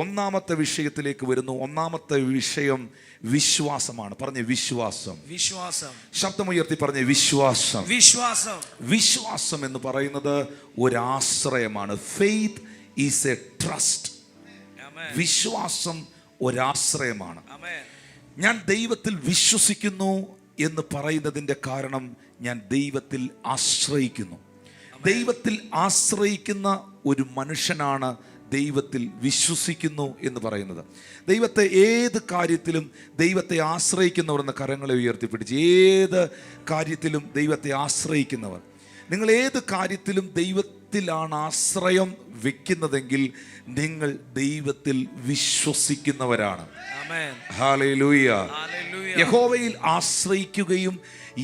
ഒന്നാമത്തെ വിഷയത്തിലേക്ക് വരുന്നു. ഒന്നാമത്തെ വിഷയം വിശ്വാസമാണ്. പറഞ്ഞേ വിശ്വാസം. വിശ്വാസം. ശബ്ദമുയർത്തി പറഞ്ഞേ വിശ്വാസം. വിശ്വാസം. വിശ്വാസം എന്ന് പറയുന്നത് ഒരാശ്രയമാണ്. Faith is a trust. വിശ്വാസം ഒരാശ്രയമാണ്. ഞാൻ ദൈവത്തിൽ വിശ്വസിക്കുന്നു എന്ന് പറയുന്നതിൻ്റെ കാരണം ഞാൻ ദൈവത്തിൽ ആശ്രയിക്കുന്നു. ദൈവത്തിൽ ആശ്രയിക്കുന്ന ഒരു മനുഷ്യനാണ് ദൈവത്തിൽ വിശ്വസിക്കുന്നു എന്ന് പറയുന്നത്. ദൈവത്തെ ഏത് കാര്യത്തിലും ദൈവത്തെ ആശ്രയിക്കുന്നവർ എന്ന കരങ്ങളെ ഉയർത്തിപ്പിടിച്ച്, ഏത് കാര്യത്തിലും ദൈവത്തെ ആശ്രയിക്കുന്നവർ, നിങ്ങൾ ഏത് കാര്യത്തിലും ദൈവത്തിലാണ് ആശ്രയം വെക്കുന്നതെങ്കിൽ നിങ്ങൾ ദൈവത്തിൽ വിശ്വസിക്കുന്നവരാണ്. ഹല്ലേലൂയ. യഹോവയിൽ ആശ്രയിക്കുകയും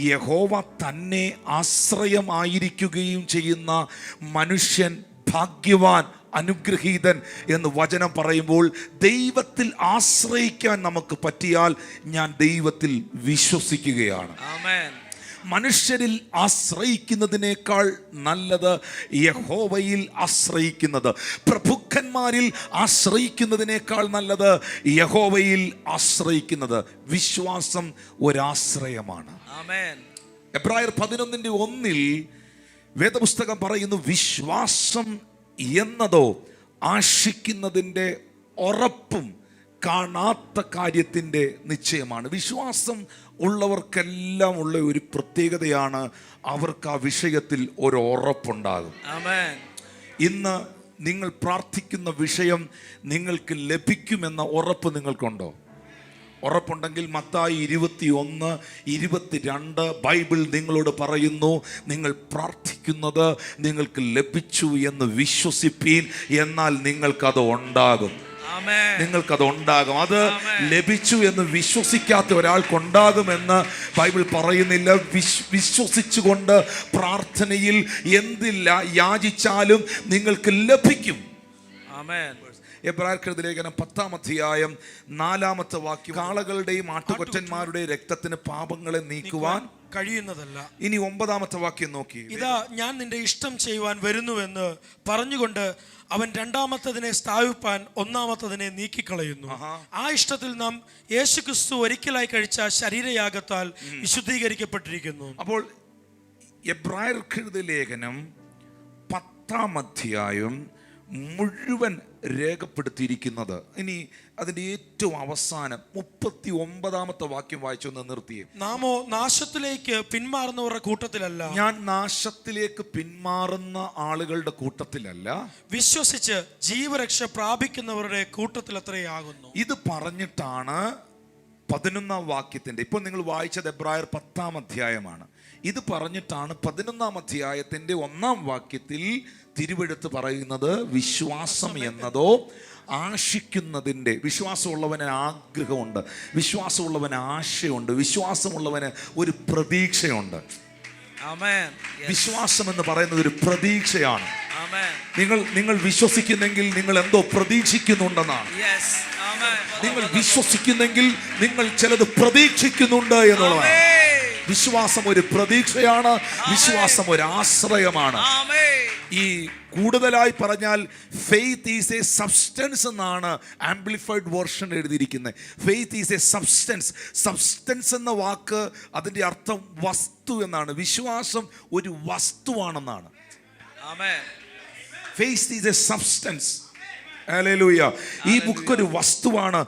യഹോവ തന്നെ ആശ്രയമായിരിക്കുകയും ചെയ്യുന്ന മനുഷ്യൻ ഭാഗ്യവാൻ, അനുഗ്രഹീതൻ എന്ന് വചനം പറയുമ്പോൾ, ദൈവത്തിൽ ആശ്രയിക്കാൻ നമുക്ക് പറ്റിയാൽ ഞാൻ ദൈവത്തിൽ വിശ്വസിക്കുകയാണ്. മനുഷ്യരിൽ ആശ്രയിക്കുന്നതിനേക്കാൾ നല്ലത് യഹോവയിൽ ആശ്രയിക്കുന്നത്. പ്രഭുക്കന്മാരിൽ ആശ്രയിക്കുന്നതിനേക്കാൾ നല്ലത് യഹോവയിൽ ആശ്രയിക്കുന്നത്. വിശ്വാസം ഒരാശ്രയമാണ്. എബ്രായർ 11:1 വേദപുസ്തകം പറയുന്നു, വിശ്വാസം എന്നതോ ആശിക്കുന്നതിൻ്റെ ഉറപ്പും കാണാത്ത കാര്യത്തിൻ്റെ നിശ്ചയമാണ്. വിശ്വാസം ഉള്ളവർക്കെല്ലാം ഉള്ള ഒരു പ്രത്യേകതയാണ്, അവർക്ക് ആ വിഷയത്തിൽ ഒരു ഉറപ്പുണ്ടാകും. ഇന്ന് നിങ്ങൾ പ്രാർത്ഥിക്കുന്ന വിഷയം നിങ്ങൾക്ക് ലഭിക്കുമെന്ന ഉറപ്പ് നിങ്ങൾക്കുണ്ടോ? ഉറപ്പുണ്ടെങ്കിൽ മത്തായി 21:22 ബൈബിൾ നിങ്ങളോട് പറയുന്നു, നിങ്ങൾ പ്രാർത്ഥിക്കുന്നത് നിങ്ങൾക്ക് ലഭിച്ചു എന്ന് വിശ്വസിപ്പീൻ, എന്നാൽ നിങ്ങൾക്കത് ഉണ്ടാകും. നിങ്ങൾക്കത് ഉണ്ടാകും. അത് ലഭിച്ചു എന്ന് വിശ്വസിക്കാത്ത ഒരാൾക്കുണ്ടാകുമെന്ന് ബൈബിൾ പറയുന്നില്ല. വിശ്വസിച്ചുകൊണ്ട് പ്രാർത്ഥനയിൽ എന്തില്ല യാചിച്ചാലും നിങ്ങൾക്ക് ലഭിക്കും. എബ്രായർക്കെഴുതിയ ലേഖനം 10-ാം അധ്യായം 4-ാമത്തെ വാക്യം, കാളകളുടെയും ആട്ടുകൊറ്റന്മാരുടെയും രക്തത്തിന് പാപങ്ങളെ നീക്കുവാൻ കഴിയുന്നതല്ല. ഇനി 9-ാമത്തെ വാക്യം നോക്കി, ഇതാ ഞാൻ നിന്റെ ഇഷ്ടം ചെയ്യുവാൻ വരുന്നുവെന്ന് പറഞ്ഞുകൊണ്ട് അവൻ രണ്ടാമത്തതിനെ സ്ഥാപിപ്പാൻ ഒന്നാമത്തതിനെ നീക്കിക്കളയുന്നു. ആ ഇഷ്ടത്തിൽ നാം യേശുക്രിസ്തു ഒരിക്കലായി കഴിച്ച ശരീരയാഗത്താൽ വിശുദ്ധീകരിക്കപ്പെട്ടിരിക്കുന്നു. അപ്പോൾ എബ്രായർക്കെഴുതിയ ലേഖനം 10-ാം അധ്യായം മുഴുവൻ രേഖപ്പെടുത്തിയിരിക്കുന്നത്. ഇനി അതിൻ്റെ ഏറ്റവും അവസാനം 39-ാമത്തെ വാക്യം വായിച്ചൊന്ന് നിർത്തിയേ. നാമോ നാശത്തിലേക്ക് പിന്മാറുന്നവരുടെ കൂട്ടത്തിലല്ല. ഞാൻ നാശത്തിലേക്ക് പിന്മാറുന്ന ആളുകളുടെ കൂട്ടത്തിലല്ല, വിശ്വസിച്ച് ജീവരക്ഷ പ്രാപിക്കുന്നവരുടെ കൂട്ടത്തിൽ അത്രയാകുന്നു. ഇത് പറഞ്ഞിട്ടാണ് 11-ാം വാക്യത്തിൻ്റെ, ഇപ്പോൾ നിങ്ങൾ വായിച്ചത് എബ്രായർ 10-ാം അധ്യായമാണ്. ഇത് പറഞ്ഞിട്ടാണ് 11-ാം അധ്യായത്തിൻ്റെ 1-ാം വാക്യത്തിൽ തിരുവെടുത്ത് പറയുന്നത്, വിശ്വാസം എന്നതോ ആശിക്കുന്നതിൻ്റെ. വിശ്വാസമുള്ളവന് ആഗ്രഹമുണ്ട്, വിശ്വാസമുള്ളവന് ആശയുണ്ട്, വിശ്വാസമുള്ളവന് ഒരു പ്രതീക്ഷയുണ്ട്. വിശ്വാസം എന്ന് പറയുന്നത് ഒരു പ്രതീക്ഷയാണ്. നിങ്ങൾ വിശ്വസിക്കുന്നെങ്കിൽ നിങ്ങൾ എന്തോ പ്രതീക്ഷിക്കുന്നുണ്ടെന്നാണ്. നിങ്ങൾ വിശ്വസിക്കുന്നെങ്കിൽ നിങ്ങൾ ചിലത് പ്രതീക്ഷിക്കുന്നുണ്ട് എന്നുള്ളതാണ്. വിശ്വാസം ഒരു പ്രതീക്ഷയാണ്, വിശ്വാസം ഒരു ആശ്രയമാണ്. ഈ കൂടുതലായി പറഞ്ഞാൽ ഫെയ്ത്ത് ഈസ് എ സബ്സ്റ്റൻസ് എന്നാണ് ആംപ്ലിഫൈഡ് വേർഷൻ എഴുതിയിരിക്കുന്നത്. Faith is a substance. Substance എന്ന വാക്ക് അതിൻ്റെ അർത്ഥം വസ്തു എന്നാണ്. വിശ്വാസം ഒരു വസ്തുവാണെന്നാണ്. Faith is a substance. ഹല്ലേലൂയ. ഈ ബുക്ക് ഒരു വസ്തുവാണ്,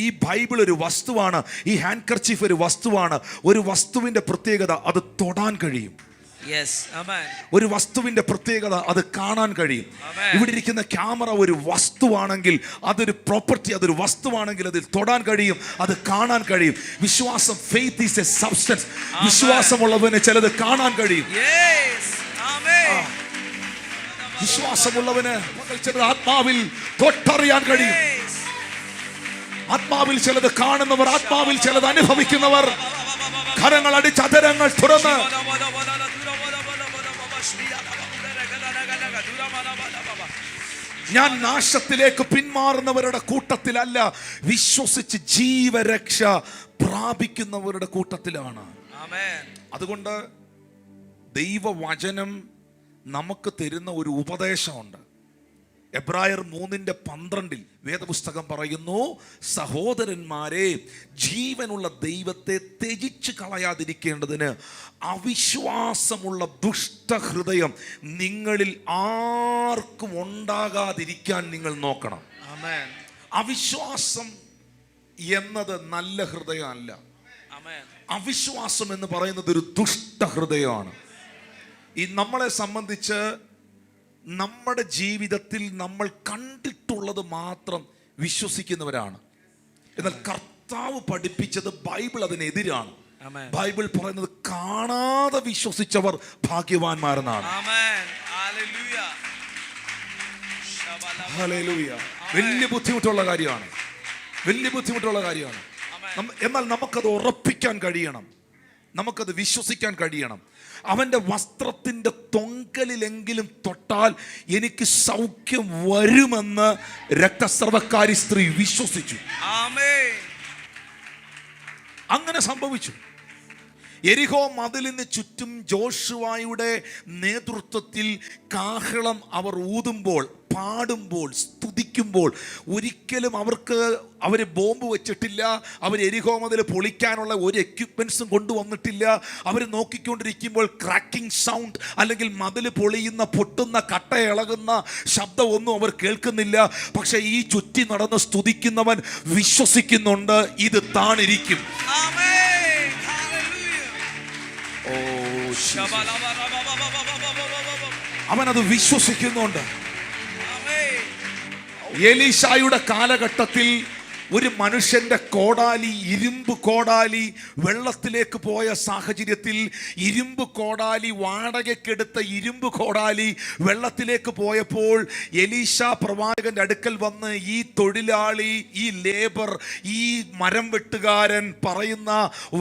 ഈ ബൈബിൾ ഒരു വസ്തുവാണ്, ഈ ഹാൻഡ് കർച്ചീഫ് ഒരു വസ്തുവാണ്. ഒരു വസ്തുവിൻ്റെ പ്രത്യേകത അത് തൊടാൻ കഴിയും. ഒരു വസ്തുവിന്റെ പ്രത്യേകത അത് കാണാൻ കഴിയും. ഇവിടെ ഇരിക്കുന്ന ക്യാമറ ഒരു വസ്തുവാണെങ്കിൽ, അതൊരു പ്രോപ്പർട്ടി, അതൊരു വസ്തുവാണെങ്കിൽ അതിൽ തൊടാൻ കഴിയും, അത് കാണാൻ കഴിയും. വിശ്വാസം, ഫെയ്ത്ത് ഈസ് എ സബ്സ്റ്റൻസ്. വിശ്വാസമുള്ളവന് ചിലത് കാണാൻ കഴിയും. വിശ്വാസമുള്ളവന് ചിലത് ആത്മാവിൽ തൊട്ടറിയാൻ കഴിയും. ആത്മാവിൽ ചിലത് കാണുന്നവർ, ആത്മാവിൽ ചിലത് അനുഭവിക്കുന്നവർ, കരങ്ങൾ അടിച്ച് അധരങ്ങൾ തുറന്ന് ഞാൻ നാശത്തിലേക്ക് പിന്മാറുന്നവരുടെ കൂട്ടത്തിലല്ല, വിശ്വസിച്ച് ജീവരക്ഷ പ്രാപിക്കുന്നവരുടെ കൂട്ടത്തിലാണ്. അതുകൊണ്ട് ദൈവവചനം നമുക്ക് തരുന്ന ഒരു ഉപദേശമുണ്ട്. എബ്രായർ 3:12 വേദപുസ്തകം പറയുന്നു, സഹോദരന്മാരെ, ജീവനുള്ള ദൈവത്തെ ത്യജിച്ച് കളയാതിരിക്കേണ്ടതിന് അവിശ്വാസമുള്ള ദുഷ്ടഹൃദയം നിങ്ങളിൽ ആർക്കും ഉണ്ടാകാതിരിക്കാൻ നിങ്ങൾ നോക്കണം. അവിശ്വാസം എന്നത് നല്ല ഹൃദയമല്ല. അവിശ്വാസം എന്ന് പറയുന്നത് ഒരു ദുഷ്ടഹൃദയമാണ്. ഈ നമ്മളെ സംബന്ധിച്ച് നമ്മുടെ ജീവിതത്തിൽ നമ്മൾ കണ്ടിട്ടുള്ളത് മാത്രം വിശ്വസിക്കുന്നവരാണ്. എന്നാൽ കർത്താവ് പഠിപ്പിച്ചത് ബൈബിൾ അതിനെതിരാണ്. ബൈബിൾ പറയുന്നത് കാണാതെ വിശ്വസിച്ചവർ ഭാഗ്യവാന്മാരെന്നാണ്. വലിയ ബുദ്ധിമുട്ടുള്ള കാര്യമാണ്, വലിയ ബുദ്ധിമുട്ടുള്ള കാര്യമാണ്. എന്നാൽ നമുക്കത് ഉറപ്പിക്കാൻ കഴിയണം, നമുക്കത് വിശ്വസിക്കാൻ കഴിയണം. അവന്റെ വസ്ത്രത്തിന്റെ തൊങ്കലിലെങ്കിലും തൊട്ടാൽ എനിക്ക് സൗഖ്യം വരുമെന്ന് രക്തസ്രവക്കാരി സ്ത്രീ വിശ്വസിച്ചു. അങ്ങനെ സംഭവിച്ചു. യെരിഹോ മതിലിന് ചുറ്റും ജോഷുവായുടെ നേതൃത്വത്തിൽ കാഹളം അവർ ഊതുമ്പോൾ, പാടുമ്പോൾ, സ്തുതിക്കുമ്പോൾ ഒരിക്കലും അവർ ബോംബ് വെച്ചിട്ടില്ല. അവർ യെരിഹോ മതിൽ പൊളിക്കാനുള്ള ഒരു എക്യുപ്മെന്റ്സും കൊണ്ടുവന്നിട്ടില്ല. അവർ നോക്കിക്കൊണ്ടിരിക്കുമ്പോൾ ക്രാക്കിംഗ് സൗണ്ട് അല്ലെങ്കിൽ മതിൽ പൊളിയുന്ന, പൊട്ടുന്ന, കട്ട ഇളകുന്ന ശബ്ദമൊന്നും അവർ കേൾക്കുന്നില്ല. പക്ഷെ ഈ ചുറ്റി നടന്ന് സ്തുതിക്കുന്നവൻ വിശ്വസിക്കുന്നുണ്ട്, ഇത് താണിരിക്കും. അവനത് വിശ്വസിക്കുന്നുണ്ട്. എലീശായുടെ കാലഘട്ടത്തിൽ ഒരു മനുഷ്യന്റെ കോടാലി, ഇരുമ്പ് കോടാലി വെള്ളത്തിലേക്ക് പോയ സാഹചര്യത്തിൽ, ഇരുമ്പ് കോടാലി, വാടകയ്ക്കെടുത്ത ഇരുമ്പ് കോടാലി വെള്ളത്തിലേക്ക് പോയപ്പോൾ എലീശ പ്രവാചകന്റെ അടുക്കൽ വന്ന് ഈ തൊഴിലാളി, ഈ ലേബർ, ഈ മരം വെട്ടുകാരൻ പറയുന്ന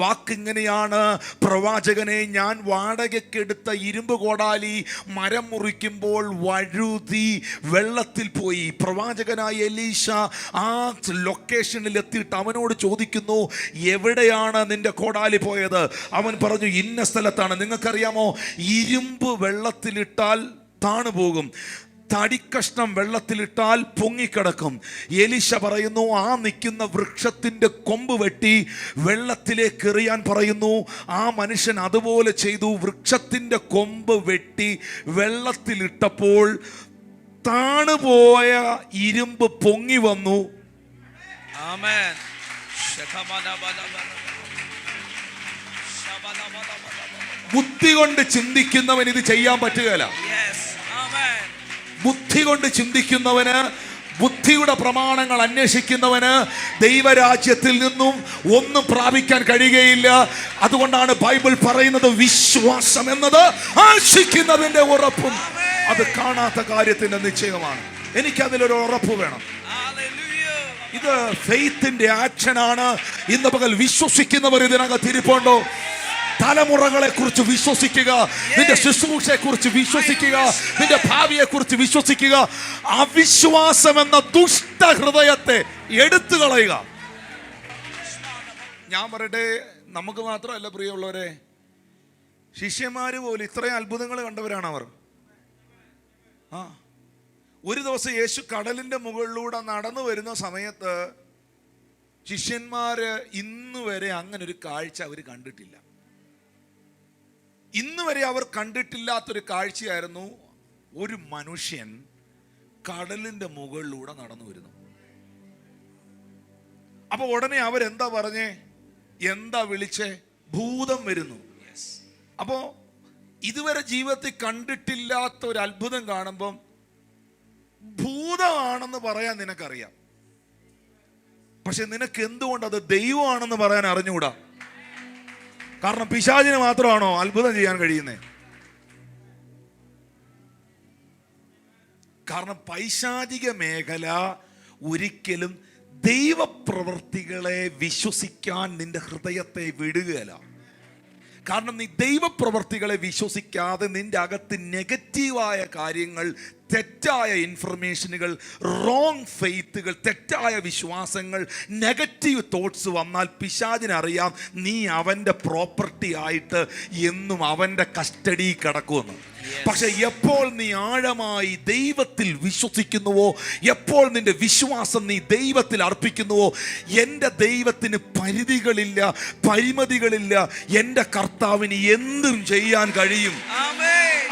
വാക്കിങ്ങനെയാണ്: പ്രവാചകനെ, ഞാൻ വാടകയ്ക്കെടുത്ത ഇരുമ്പ് കോടാലി മരം മുറിക്കുമ്പോൾ വഴുതി വെള്ളത്തിൽ പോയി. പ്രവാചകനായ എലീശ ആ ലൊക്കേഷനിൽ എത്തിയിട്ട് അവനോട് ചോദിക്കുന്നു, എവിടെയാണ് നിന്റെ കോടാലി പോയത്? അവൻ പറഞ്ഞു, ഇന്ന സ്ഥലത്താണ്. നിങ്ങൾക്കറിയാമോ, ഇരുമ്പ് വെള്ളത്തിലിട്ടാൽ താണുപോകും, തടിക്കഷ്ണം വെള്ളത്തിലിട്ടാൽ പൊങ്ങിക്കിടക്കും. എലീശ പറയുന്നു, ആ നിൽക്കുന്ന വൃക്ഷത്തിന്റെ കൊമ്പ് വെട്ടി വെള്ളത്തിലേക്ക് എറിയാൻ പറയുന്നു. ആ മനുഷ്യൻ അതുപോലെ ചെയ്തു. വൃക്ഷത്തിന്റെ കൊമ്പ് വെട്ടി വെള്ളത്തിലിട്ടപ്പോൾ താണുപോയ ഇരുമ്പ് പൊങ്ങി വന്നു. ബുദ്ധി കൊണ്ട് ചിന്തിക്കുന്നവൻ ഇത് ചെയ്യാൻ പറ്റുകയില്ല. ബുദ്ധി കൊണ്ട് ചിന്തിക്കുന്നവന്, ബുദ്ധിയുടെ പ്രമാണങ്ങൾ അന്വേഷിക്കുന്നവന് ദൈവരാജ്യത്തിൽ നിന്നും ഒന്നും പ്രാപിക്കാൻ കഴിയുകയില്ല. അതുകൊണ്ടാണ് ബൈബിൾ പറയുന്നത്, വിശ്വാസം എന്നത് ആശിക്കുന്നതിന്റെ ഉറപ്പും അത് കാണാത്ത കാര്യത്തിന്റെ നിശ്ചയമാണ്. എനിക്കതിലൊരു ഉറപ്പ് വേണം. ഇത് ഫെയ്ത്തിന്റെ ആക്ഷനാണ്. ഇന്ന് പകൽ വിശ്വസിക്കുന്നവർ ഇതിനകത്ത് ഇരിപ്പുണ്ടോ? തലമുറകളെ കുറിച്ച് വിശ്വസിക്കുക, നിന്റെ ശുശ്രൂഷയെ കുറിച്ച് വിശ്വസിക്കുക, നിന്റെ ഭാവിയെ കുറിച്ച് വിശ്വസിക്കുക. അവിശ്വാസം എന്ന ദുഷ്ടഹൃദയത്തെ എടുത്തു കളയുക. ഞാൻ പറയട്ടെ, നമുക്ക് മാത്രമല്ല പ്രിയമുള്ളവരെ, ശിഷ്യന്മാര് പോലും ഇത്രയും അത്ഭുതങ്ങൾ കണ്ടവരാണ് അവർ. ഒരു ദിവസം യേശു കടലിന്റെ മുകളിലൂടെ നടന്നു വരുന്ന സമയത്ത് ശിഷ്യന്മാര് ഇന്ന് വരെ അങ്ങനെ ഒരു കാഴ്ച അവർ കണ്ടിട്ടില്ല. ഇന്ന് വരെ അവർ കണ്ടിട്ടില്ലാത്തൊരു കാഴ്ചയായിരുന്നു. ഒരു മനുഷ്യൻ കടലിന്റെ മുകളിലൂടെ നടന്നു വരുന്നു. അപ്പൊ ഉടനെ അവരെന്താ പറഞ്ഞേ? എന്താ വിളിച്ചേ? ഭൂതം വരുന്നു. അപ്പോ ഇതുവരെ ജീവിതത്തിൽ കണ്ടിട്ടില്ലാത്ത ഒരു അത്ഭുതം കാണുമ്പം ഭൂതമാണെന്ന് പറയാൻ നിനക്കറിയാം. പക്ഷെ നിനക്ക് എന്തുകൊണ്ട് അത് ദൈവമാണെന്ന് പറയാൻ അറിഞ്ഞുകൂടാ? കാരണം പിശാചിന് മാത്രമാണോ അത്ഭുതം ചെയ്യാൻ കഴിയുന്നത്? കാരണം പൈശാചിക മേഖല ഒരിക്കലും ദൈവപ്രവർത്തികളെ വിശ്വസിക്കാൻ നിന്റെ ഹൃദയത്തെ വിടുകയില്ല. കാരണം നീ ദൈവപ്രവർത്തികളെ വിശ്വസിക്കാതെ നിന്റെ അകത്ത് നെഗറ്റീവായ കാര്യങ്ങൾ തെറ്റായ ഇൻഫർമേഷനുകൾ, റോങ് ഫെയ്ത്തുകൾ, തെറ്റായ വിശ്വാസങ്ങൾ, നെഗറ്റീവ് തോട്ട്സ് വന്നാൽ പിശാചിനറിയാം നീ അവൻ്റെ പ്രോപ്പർട്ടി ആയിട്ട് എന്നും അവൻ്റെ കസ്റ്റഡി കിടക്കുമെന്ന്. പക്ഷെ എപ്പോൾ നീ ആഴമായി ദൈവത്തിൽ വിശ്വസിക്കുന്നുവോ, എപ്പോൾ നിന്റെ വിശ്വാസം നീ ദൈവത്തിൽ അർപ്പിക്കുന്നുവോ, എൻ്റെ ദൈവത്തിന് പരിധികളില്ല, പരിമിതികളില്ല, എൻ്റെ കർത്താവിന് എന്തും ചെയ്യാൻ കഴിയും,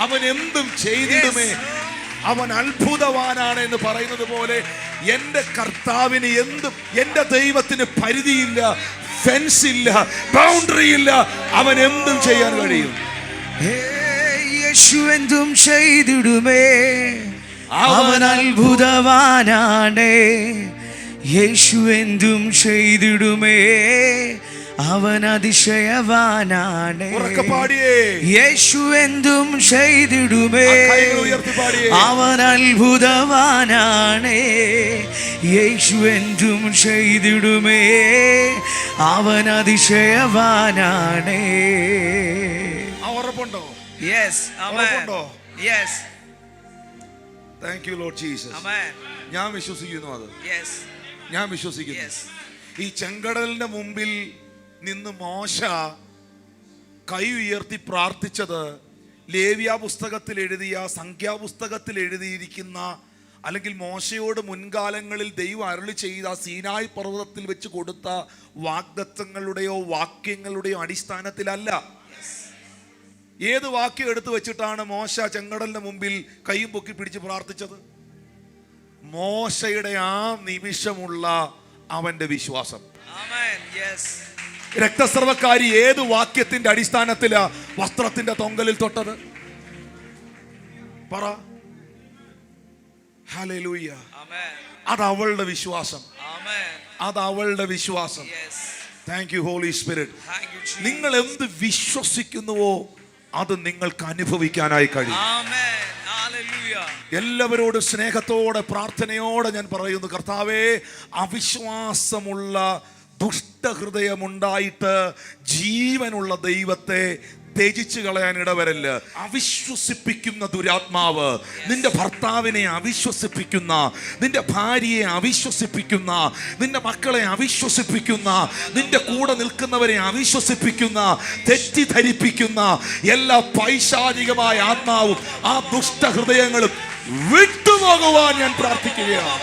അവൻ എന്തും ചെയ്തിടുമേ, അവൻ അത്ഭുതവാനാണ് എന്ന് പറയുന്നത് പോലെ എൻ്റെ കർത്താവിന് എന്തും, എൻ്റെ ദൈവത്തിന് പരിധിയില്ല, ഫെൻസ് ഇല്ല, ബൗണ്ടറി ഇല്ല, അവൻ എന്തും ചെയ്യാൻ കഴിയും. യേശു എന്തും ചെയ്തിടുമേ, അവൻ അത്ഭുതവാനാണ്. യേശു എന്തും ചെയ്തിടുമേ, അവൻ അതിശയവാനാണ്. യേശു എന്തും ചെയ്തിടുമേ, അവൻ അത്ഭുതവാനാണ്. യേശു എന്തും ചെയ്തിടുമേ, അവൻ അതിശയവാനാണ്. ഉറപ്പുണ്ടോ? Yes, amen. Yes. Thank you Lord Jesus. Amen. ഞാൻ വിശ്വസിക്കുന്നു അത്. Yes. ഞാൻ വിശ്വസിക്കുന്നു. Yes. ഈ ചെങ്കടലിന്റെ മുമ്പിൽ നിന്ന് മോശ കൈ ഉയർത്തി പ്രാർത്ഥിച്ചത് ലേവ്യ പുസ്തകത്തിൽ എഴുതിയ, സംഖ്യാപുസ്തകത്തിൽ എഴുതിയിരിക്കുന്ന, അല്ലെങ്കിൽ മോശയോട് മുൻകാലങ്ങളിൽ ദൈവം അരുളി ചെയ്ത സീനായി പർവ്വതത്തിൽ വെച്ച് കൊടുത്ത വാഗ്ദത്തങ്ങളുടെയോ വാക്യങ്ങളുടെയോ അടിസ്ഥാനത്തിലല്ല. ഏത് വാക്യം എടുത്തു വെച്ചിട്ടാണ് മോശ ചെങ്കടലിന്റെ മുമ്പിൽ കൈയും പൊക്കി പിടിച്ച് പ്രാർത്ഥിച്ചത്? മോശയുടെ ആ നിമിഷമുള്ള അവന്റെ വിശ്വാസം. രക്തസ്രവക്കാരി ഏത് വാക്യത്തിന്റെ അടിസ്ഥാനത്തിലാ വസ്ത്രത്തിന്റെ തൊങ്കലിൽ തൊട്ടത്? പറ. ഹല്ലേലൂയ. അത് അവളുടെ വിശ്വാസം, അത് അവളുടെ വിശ്വാസം. Thank you holy spirit. നിങ്ങൾ എന്ത് വിശ്വസിക്കുന്നുവോ അത് നിങ്ങൾക്ക് അനുഭവിക്കാനായി കഴിയും. എല്ലാവരോടും സ്നേഹത്തോടെ പ്രാർത്ഥനയോടെ ഞാൻ പറയുന്നു, കർത്താവേ, അവിശ്വാസമുള്ള ദുഷ്ടഹൃദയമുണ്ടായിട്ട് ജീവനുള്ള ദൈവത്തെ ത്യജിച്ചു കളയാൻ ഇടവരല്ല. അവിശ്വസിപ്പിക്കുന്ന ദുരാത്മാവ് നിന്റെ ഭർത്താവിനെ അവിശ്വസിപ്പിക്കുന്ന, നിന്റെ ഭാര്യയെ അവിശ്വസിപ്പിക്കുന്ന, നിന്റെ മക്കളെ അവിശ്വസിപ്പിക്കുന്ന, നിന്റെ കൂടെ നിൽക്കുന്നവരെ അവിശ്വസിപ്പിക്കുന്ന, തെറ്റിദ്ധരിപ്പിക്കുന്ന എല്ലാ പൈശാചികമായ ആത്മാവും ആ ദുഷ്ടഹൃദയങ്ങളും വിട്ടുപോകുവാൻ ഞാൻ പ്രാർത്ഥിക്കുകയാണ്.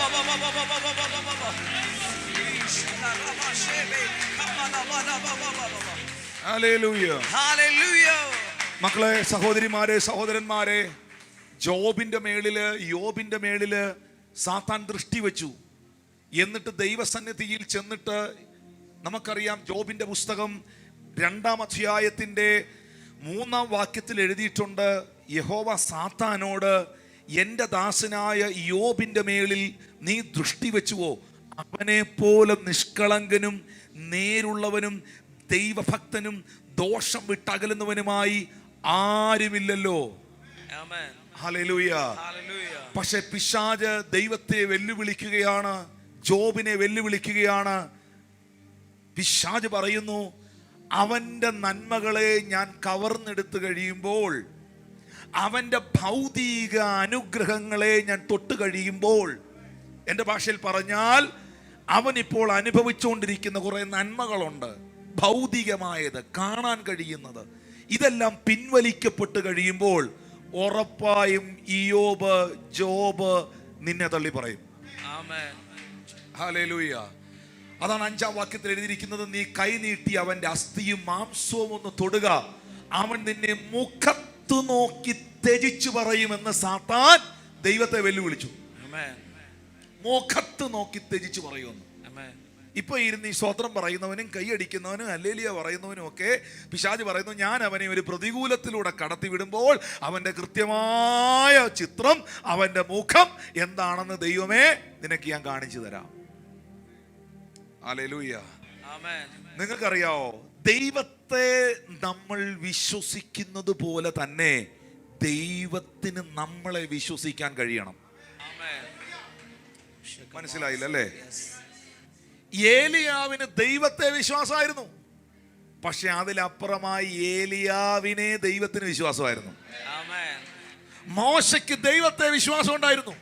മക്കളെ, സഹോദരിമാരെ, സഹോദരന്മാരെ, യോബിന്റെ മേളില് സാത്താൻ ദൃഷ്ടി വെച്ചു. എന്നിട്ട് ദൈവസന്നിധിയിൽ ചെന്നിട്ട്, നമുക്കറിയാം ജോബിന്റെ പുസ്തകം 2-ാം അധ്യായത്തിന്റെ 3-ാം വാക്യത്തിൽ എഴുതിയിട്ടുണ്ട്, യഹോവ സാത്താനോട്, എൻ്റെ ദാസനായ യോബിന്റെ മേളിൽ നീ ദൃഷ്ടി വെച്ചുവോ? അവനെ പോലെ നിഷ്കളങ്കനും നേരുള്ളവനും ദൈവഭക്തനും ദോഷം വിട്ടകലുന്നവനുമായി ആരുമില്ലല്ലോ. ഹല്ലേലൂയ. പക്ഷെ പിശാച് ദൈവത്തെ വെല്ലുവിളിക്കുകയാണ്, ജോബിനെ വെല്ലുവിളിക്കുകയാണ്. പിശാച് പറയുന്നു, അവന്റെ നന്മകളെ ഞാൻ കവർന്നെടുത്തു കഴിയുമ്പോൾ, അവന്റെ ഭൗതിക അനുഗ്രഹങ്ങളെ ഞാൻ തൊട്ട് കഴിയുമ്പോൾ, എൻ്റെ ഭാഷയിൽ പറഞ്ഞാൽ അവനിപ്പോൾ അനുഭവിച്ചുകൊണ്ടിരിക്കുന്ന കുറെ നന്മകളുണ്ട്, ഭൗതികമായത്, കാണാൻ കഴിയുന്നത്. ഇതെല്ലാം പിൻവലിക്കപ്പെട്ട് കഴിയുമ്പോൾ ഉറപ്പായും ജോബ് നിന്നെ തള്ളി പറയും. ഹല്ലേലൂയ. അതാണ് 5-ാം വാക്യത്തിൽ എഴുതിയിരിക്കുന്നത്, നീ കൈ നീട്ടി അവന്റെ അസ്ഥിയും മാംസവും ഒന്ന് തൊടുക, അവൻ നിന്നെ മുഖത്തു നോക്കി ത്യജിച്ചു പറയുമെന്ന് സാത്താൻ ദൈവത്തെ വെല്ലുവിളിച്ചു. മുഖത്ത് നോക്കി ത്യജിച്ചു പറയുമെന്ന്. ഇപ്പൊ ഇരുന്ന് ഈ സ്തോത്രം പറയുന്നവനും കൈയടിക്കുന്നവനും ഹല്ലേലൂയ പറയുന്നവനും ഒക്കെ പിശാച് പറയുന്നു, ഞാൻ അവനെ ഒരു പ്രതികൂലത്തിലൂടെ കടത്തിവിടുമ്പോൾ അവന്റെ കൃത്യമായ ചിത്രം, അവന്റെ മുഖം എന്താണെന്ന് ദൈവമേ നിനക്ക് ഞാൻ കാണിച്ചു തരാം. ഹല്ലേലൂയ. നിങ്ങൾക്കറിയാവോ, ദൈവത്തെ നമ്മൾ വിശ്വസിക്കുന്നത് പോലെ തന്നെ ദൈവത്തിന് നമ്മളെ വിശ്വസിക്കാൻ കഴിയണം. മനസ്സിലായില്ല അല്ലേ? ഏലിയാവിന് ദൈവത്തെ വിശ്വാസമായിരുന്നു, പക്ഷെ അതിലപ്പുറമായി ഏലിയാവിനെ ദൈവത്തിന് വിശ്വാസമായിരുന്നു. മോശയ്ക്ക് ദൈവത്തെ വിശ്വാസം ഉണ്ടായിരുന്നു,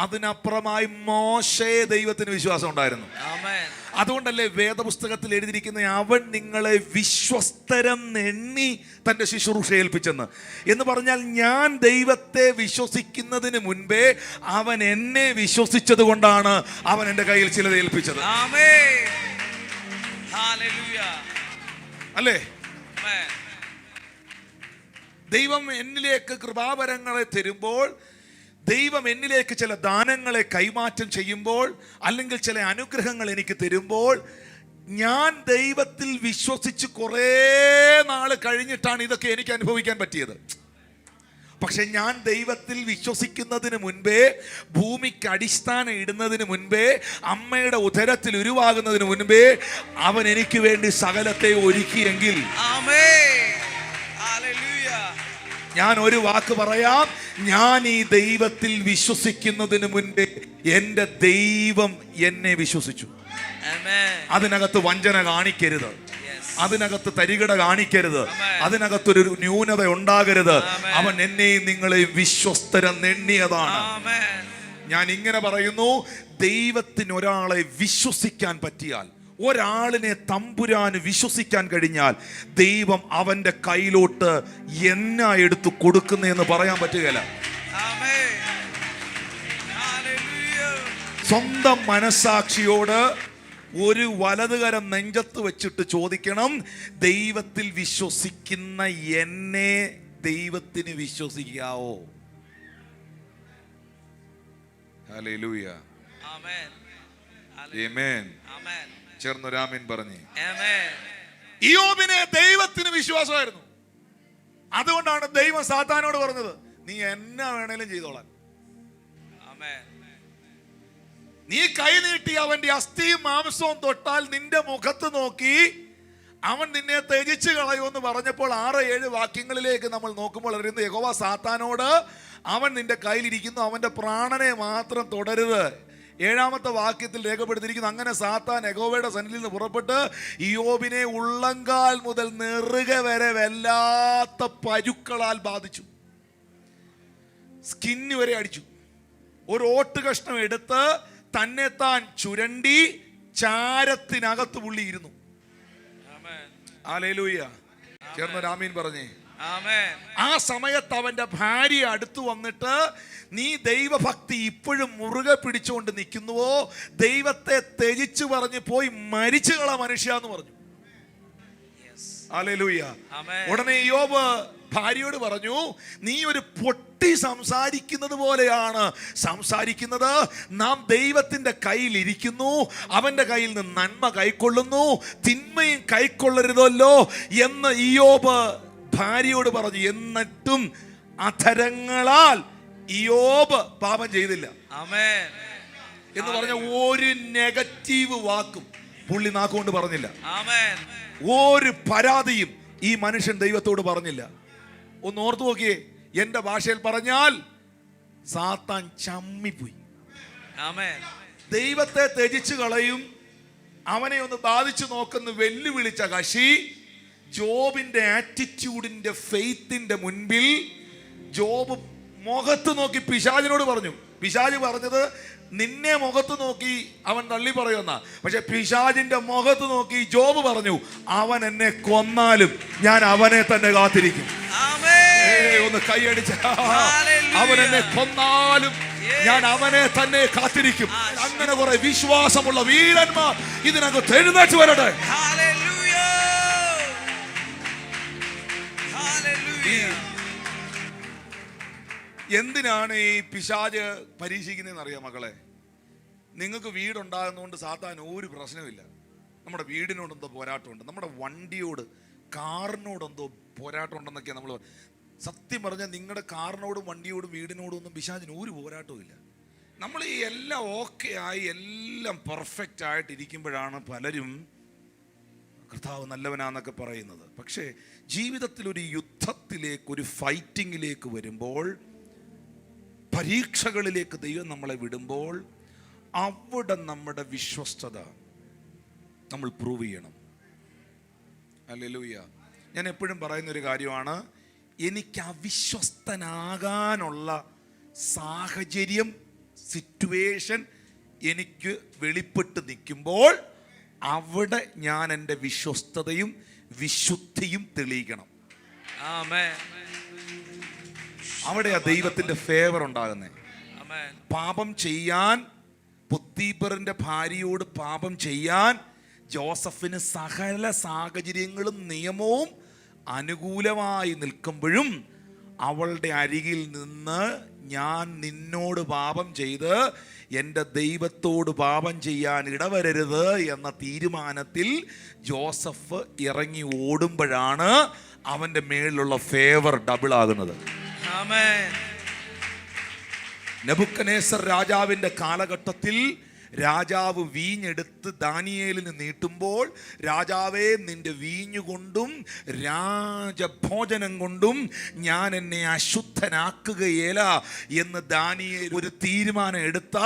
അതിനപ്പുറമായി മോശയെ ദൈവത്തിന് വിശ്വാസം ഉണ്ടായിരുന്നു. അതുകൊണ്ടല്ലേ വേദപുസ്തകത്തിൽ എഴുതിയിരിക്കുന്ന അവൻ നിങ്ങളെ വിശ്വസ്തരെന്നെണ്ണി തൻ്റെ ശുശ്രൂഷ ഏൽപ്പിച്ചെന്ന്. എന്ന് പറഞ്ഞാൽ ഞാൻ ദൈവത്തെ വിശ്വസിക്കുന്നതിന് മുൻപേ അവൻ എന്നെ വിശ്വസിച്ചത് കൊണ്ടാണ് അവൻ എൻ്റെ കയ്യിൽ ചിലത് ഏൽപ്പിച്ചത്. അല്ലേ? ദൈവം എന്നിലേക്ക് കൃപാവരങ്ങളെ തരുമ്പോൾ, ദൈവം എന്നിലേക്ക് ചില ദാനങ്ങളെ കൈമാറ്റം ചെയ്യുമ്പോൾ, അല്ലെങ്കിൽ ചില അനുഗ്രഹങ്ങൾ എനിക്ക് തരുമ്പോൾ, ഞാൻ ദൈവത്തിൽ വിശ്വസിച്ച് കുറേ നാൾ കഴിഞ്ഞിട്ടാണ് ഇതൊക്കെ എനിക്ക് അനുഭവിക്കാൻ പറ്റിയത്. പക്ഷെ ഞാൻ ദൈവത്തിൽ വിശ്വസിക്കുന്നതിന് മുൻപേ, ഭൂമിക്ക് അടിസ്ഥാനം ഇടുന്നതിന് മുൻപേ, അമ്മയുടെ ഉദരത്തിൽ ഉരുവാകുന്നതിന് മുൻപേ അവൻ എനിക്ക് വേണ്ടി സകലത്തെ ഒരുക്കിയെങ്കിൽ, ഞാൻ ഒരു വാക്ക് പറയാം, ഞാൻ ഈ ദൈവത്തിൽ വിശ്വസിക്കുന്നതിന് മുൻപേ എൻ്റെ ദൈവം എന്നെ വിശ്വസിച്ചു. അതിനകത്ത് വഞ്ചന കാണിക്കരുത്, അതിനകത്ത് തരികിട കാണിക്കരുത്, അതിനകത്തൊരു ന്യൂനത ഉണ്ടാകരുത്. അവൻ എന്നെയും നിങ്ങളെയും വിശ്വസ്തരെന്നെണ്ണിയതാണ്. ഞാൻ ഇങ്ങനെ പറയുന്നു, ദൈവത്തിന് ഒരാളെ വിശ്വസിക്കാൻ പറ്റിയാൽ, ഒരാളിനെ തമ്പുരാന് വിശ്വസിക്കാൻ കഴിഞ്ഞാൽ, ദൈവം അവന്റെ കയ്യിലോട്ട് എന്നാ എടുത്തു കൊടുക്കുന്നതെന്ന് പറയാൻ പറ്റുകയില്ല. സ്വന്തം മനസാക്ഷിയോട് ഒരു വലതുകരം നെഞ്ചത്ത് വെച്ചിട്ട് ചോദിക്കണം, ദൈവത്തിൽ വിശ്വസിക്കുന്ന എന്നെ ദൈവത്തിന് വിശ്വസിക്കാവോ? ഹല്ലേലൂയ, ആമേൻ, ആമേൻ. ചേർന്നൊരാമീൻ പറഞ്ഞേ. ഇയ്യോബിനെ ദൈവത്തിന് വിശ്വാസമായിരുന്നു. അതുകൊണ്ടാണ് ദൈവം സാത്താനോട് പറഞ്ഞത്, നീ എന്നാ വേണേലും ചെയ്തോളാൻ. നീ കൈ നീട്ടി അവന്റെ അസ്ഥിയും മാംസവും തൊട്ടാൽ നിന്റെ മുഖത്ത് നോക്കി അവൻ നിന്നെ ത്യജിച്ച് കളയുമെന്ന് പറഞ്ഞപ്പോൾ 6-7 വാക്യങ്ങളിലേക്ക് നമ്മൾ നോക്കുമ്പോൾ അറിയുന്നത്, യഹോവ സാത്താനോട്, അവൻ നിന്റെ കയ്യിലിരിക്കുന്നു, അവന്റെ പ്രാണനെ മാത്രം തുടരുത്. 7-ാമത്തെ വാക്യത്തിൽ രേഖപ്പെടുത്തിയിരിക്കുന്നു, അങ്ങനെ സാത്താൻ യഹോവയുടെ സന്നിധിയിൽ നിന്ന് പുറപ്പെട്ട് ഇയ്യോബിനെ ഉള്ളങ്കാൽ മുതൽ നെറുക വരെ വല്ലാത്ത പരുക്കളാൽ ബാധിച്ചു. സ്കിന്ന് വരെ അടിച്ചു. ഒരു ഓട്ട് കഷ്ണം എടുത്ത് തന്നെ താൻ ചുരണ്ടി ചാരത്തിനകത്ത് പുള്ളിയിരുന്നു. ഹല്ലേലൂയ. ചേർന്ന് ആമീൻ പറഞ്ഞേ. ആ സമയത്ത് അവന്റെ ഭാര്യ അടുത്ത് വന്നിട്ട്, നീ ദൈവഭക്തി ഇപ്പോഴും മുറുകെ പിടിച്ചുകൊണ്ട് നിൽക്കുന്നുവോ? ദൈവത്തെ ത്യജിച്ചു പറഞ്ഞ് പോയി മരിച്ചു കള മനുഷ്യ എന്ന് പറഞ്ഞു. ഹല്ലേലൂയ. ഉടനെ യോബ് ഭാര്യയോട് പറഞ്ഞു, നീ ഒരു പൊട്ടി സംസാരിക്കുന്നത് പോലെയാണ് സംസാരിക്കുന്നത്. നാം ദൈവത്തിന്റെ കയ്യിൽ ഇരിക്കുന്നു, അവന്റെ കയ്യിൽ നിന്ന് നന്മ കൈക്കൊള്ളുന്നു, തിന്മയും കൈക്കൊള്ളരുതല്ലോ എന്ന് ഇയ്യോബ് ഭാര്യയോട് പറഞ്ഞു. എന്നിട്ടും അധരങ്ങളാൽ ഇയ്യോബ് പാപം ചെയ്തില്ല എന്ന് പറഞ്ഞ ഒരു നെഗറ്റീവ് വാക്കും പുള്ളി നാക്കുകൊണ്ട് പറഞ്ഞില്ല. ഒരു പരാതിയും ഈ മനുഷ്യൻ ദൈവത്തോട് പറഞ്ഞില്ല. ഒന്ന് ഓർത്തു നോക്കിയേ, എന്റെ ഭാഷയിൽ പറഞ്ഞാൽ സാത്താൻ ചമ്മിപ്പോയി. ദൈവത്തെ ത്യജിച്ചു കളയും, അവനെ ഒന്ന് ബാധിച്ചു നോക്കുന്ന വെല്ലുവിളിച്ച കശി ജോബിന്റെ ആറ്റിറ്റ്യൂഡിന്റെ ഫെയ്ത്തിന്റെ മുൻപിൽ ജോബ് മുഖത്ത് നോക്കി പിശാചിനോട് പറഞ്ഞു. പിശാച് പറഞ്ഞത് നിന്നെ മുഖത്ത് നോക്കി അവൻ തള്ളി പറയുന്ന, പക്ഷെ പിശാചിന്റെ മുഖത്ത് നോക്കി ജോബ് പറഞ്ഞു, അവൻ എന്നെ കൊന്നാലും ഞാൻ അവനെ തന്നെ കാത്തിരിക്കും. ഒന്ന് കൈയടിച്ച, അവൻ എന്നെ കൊന്നാലും ഞാൻ അവനെ തന്നെ കാത്തിരിക്കും. അങ്ങനെ കുറെ വിശ്വാസമുള്ള വീരന്മാർ ഇതിനകത്ത് എഴുന്നേറ്റ് വരട്ടെ. എന്തിനാണ് ഈ പിശാച് പരീക്ഷിക്കുന്നതെന്ന് അറിയാം മക്കളെ? നിങ്ങൾക്ക് വീടുണ്ടാകുന്നതുകൊണ്ട് സാത്താൻ ഒരു പ്രശ്നമില്ല. നമ്മുടെ വീടിനോട് എന്തോ പോരാട്ടമുണ്ട്, നമ്മുടെ വണ്ടിയോട് കാറിനോട് എന്തോ പോരാട്ടം ഉണ്ടെന്നൊക്കെയാണ് നമ്മൾ. സത്യം പറഞ്ഞാൽ നിങ്ങളുടെ കാറിനോടും വണ്ടിയോടും വീടിനോടും ഒന്നും പിശാചിന് ഒരു പോരാട്ടവും ഇല്ല. നമ്മൾ ഈ എല്ലാം ഓക്കെ ആയി എല്ലാം പെർഫെക്റ്റ് ആയിട്ടിരിക്കുമ്പോഴാണ് പലരും കർത്താവ് നല്ലവനാന്നൊക്കെ പറയുന്നത്. പക്ഷേ ജീവിതത്തിൽ ഒരു യുദ്ധത്തിലേക്ക്, ഒരു ഫൈറ്റിങ്ങിലേക്ക് വരുമ്പോൾ, പരീക്ഷകളിലേക്ക് ദൈവം നമ്മളെ വിടുമ്പോൾ, അവിടെ നമ്മുടെ വിശ്വസ്തത നമ്മൾ പ്രൂവ് ചെയ്യണം. ഹല്ലേലൂയ. ഞാൻ എപ്പോഴും പറയുന്നൊരു കാര്യമാണ്, എനിക്ക് അവിശ്വസ്തനാകാനുള്ള സാഹചര്യം, സിറ്റുവേഷൻ എനിക്ക് വെളിപ്പെട്ട് നിൽക്കുമ്പോൾ അവിടെ ഞാൻ എൻ്റെ വിശ്വസ്തതയും വിശുദ്ധിയും തെളിയിക്കണം. അവിടെയാ ദൈവത്തിന്റെ ഫേവർ ഉണ്ടാകുന്നത്. പാപം ചെയ്യാൻ, പൊത്തീഫറിന്റെ ഭാര്യയോട് പാപം ചെയ്യാൻ ജോസഫിന് സകല സാഹചര്യങ്ങളും നിയമവും അനുകൂലമായി നിൽക്കുമ്പോഴും അവളുടെ അരികിൽ നിന്ന് ഞാൻ നിന്നോട് പാപം ചെയ്ത് എൻ്റെ ദൈവത്തോട് പാപം ചെയ്യാൻ ഇടവരരുത് എന്ന തീരുമാനത്തിൽ ജോസഫ് ഇറങ്ങി ഓടുമ്പോഴാണ് അവൻ്റെ മേളിലുള്ള ഫേവർ ഡബിൾ ആകുന്നത്. നെബൂഖദ്നേസർ രാജാവിൻ്റെ കാലഘട്ടത്തിൽ രാജാവ് വീഞ്ഞെടുത്ത് ദാനിയേലിന് നീട്ടുമ്പോൾ, രാജാവേ നിന്റെ വീഞ്ഞുകൊണ്ടും രാജഭോജനം കൊണ്ടും ഞാൻ എന്നെ അശുദ്ധനാക്കുകയില്ല എന്ന് ദാനിയേൽ ഒരു തീരുമാനം എടുത്ത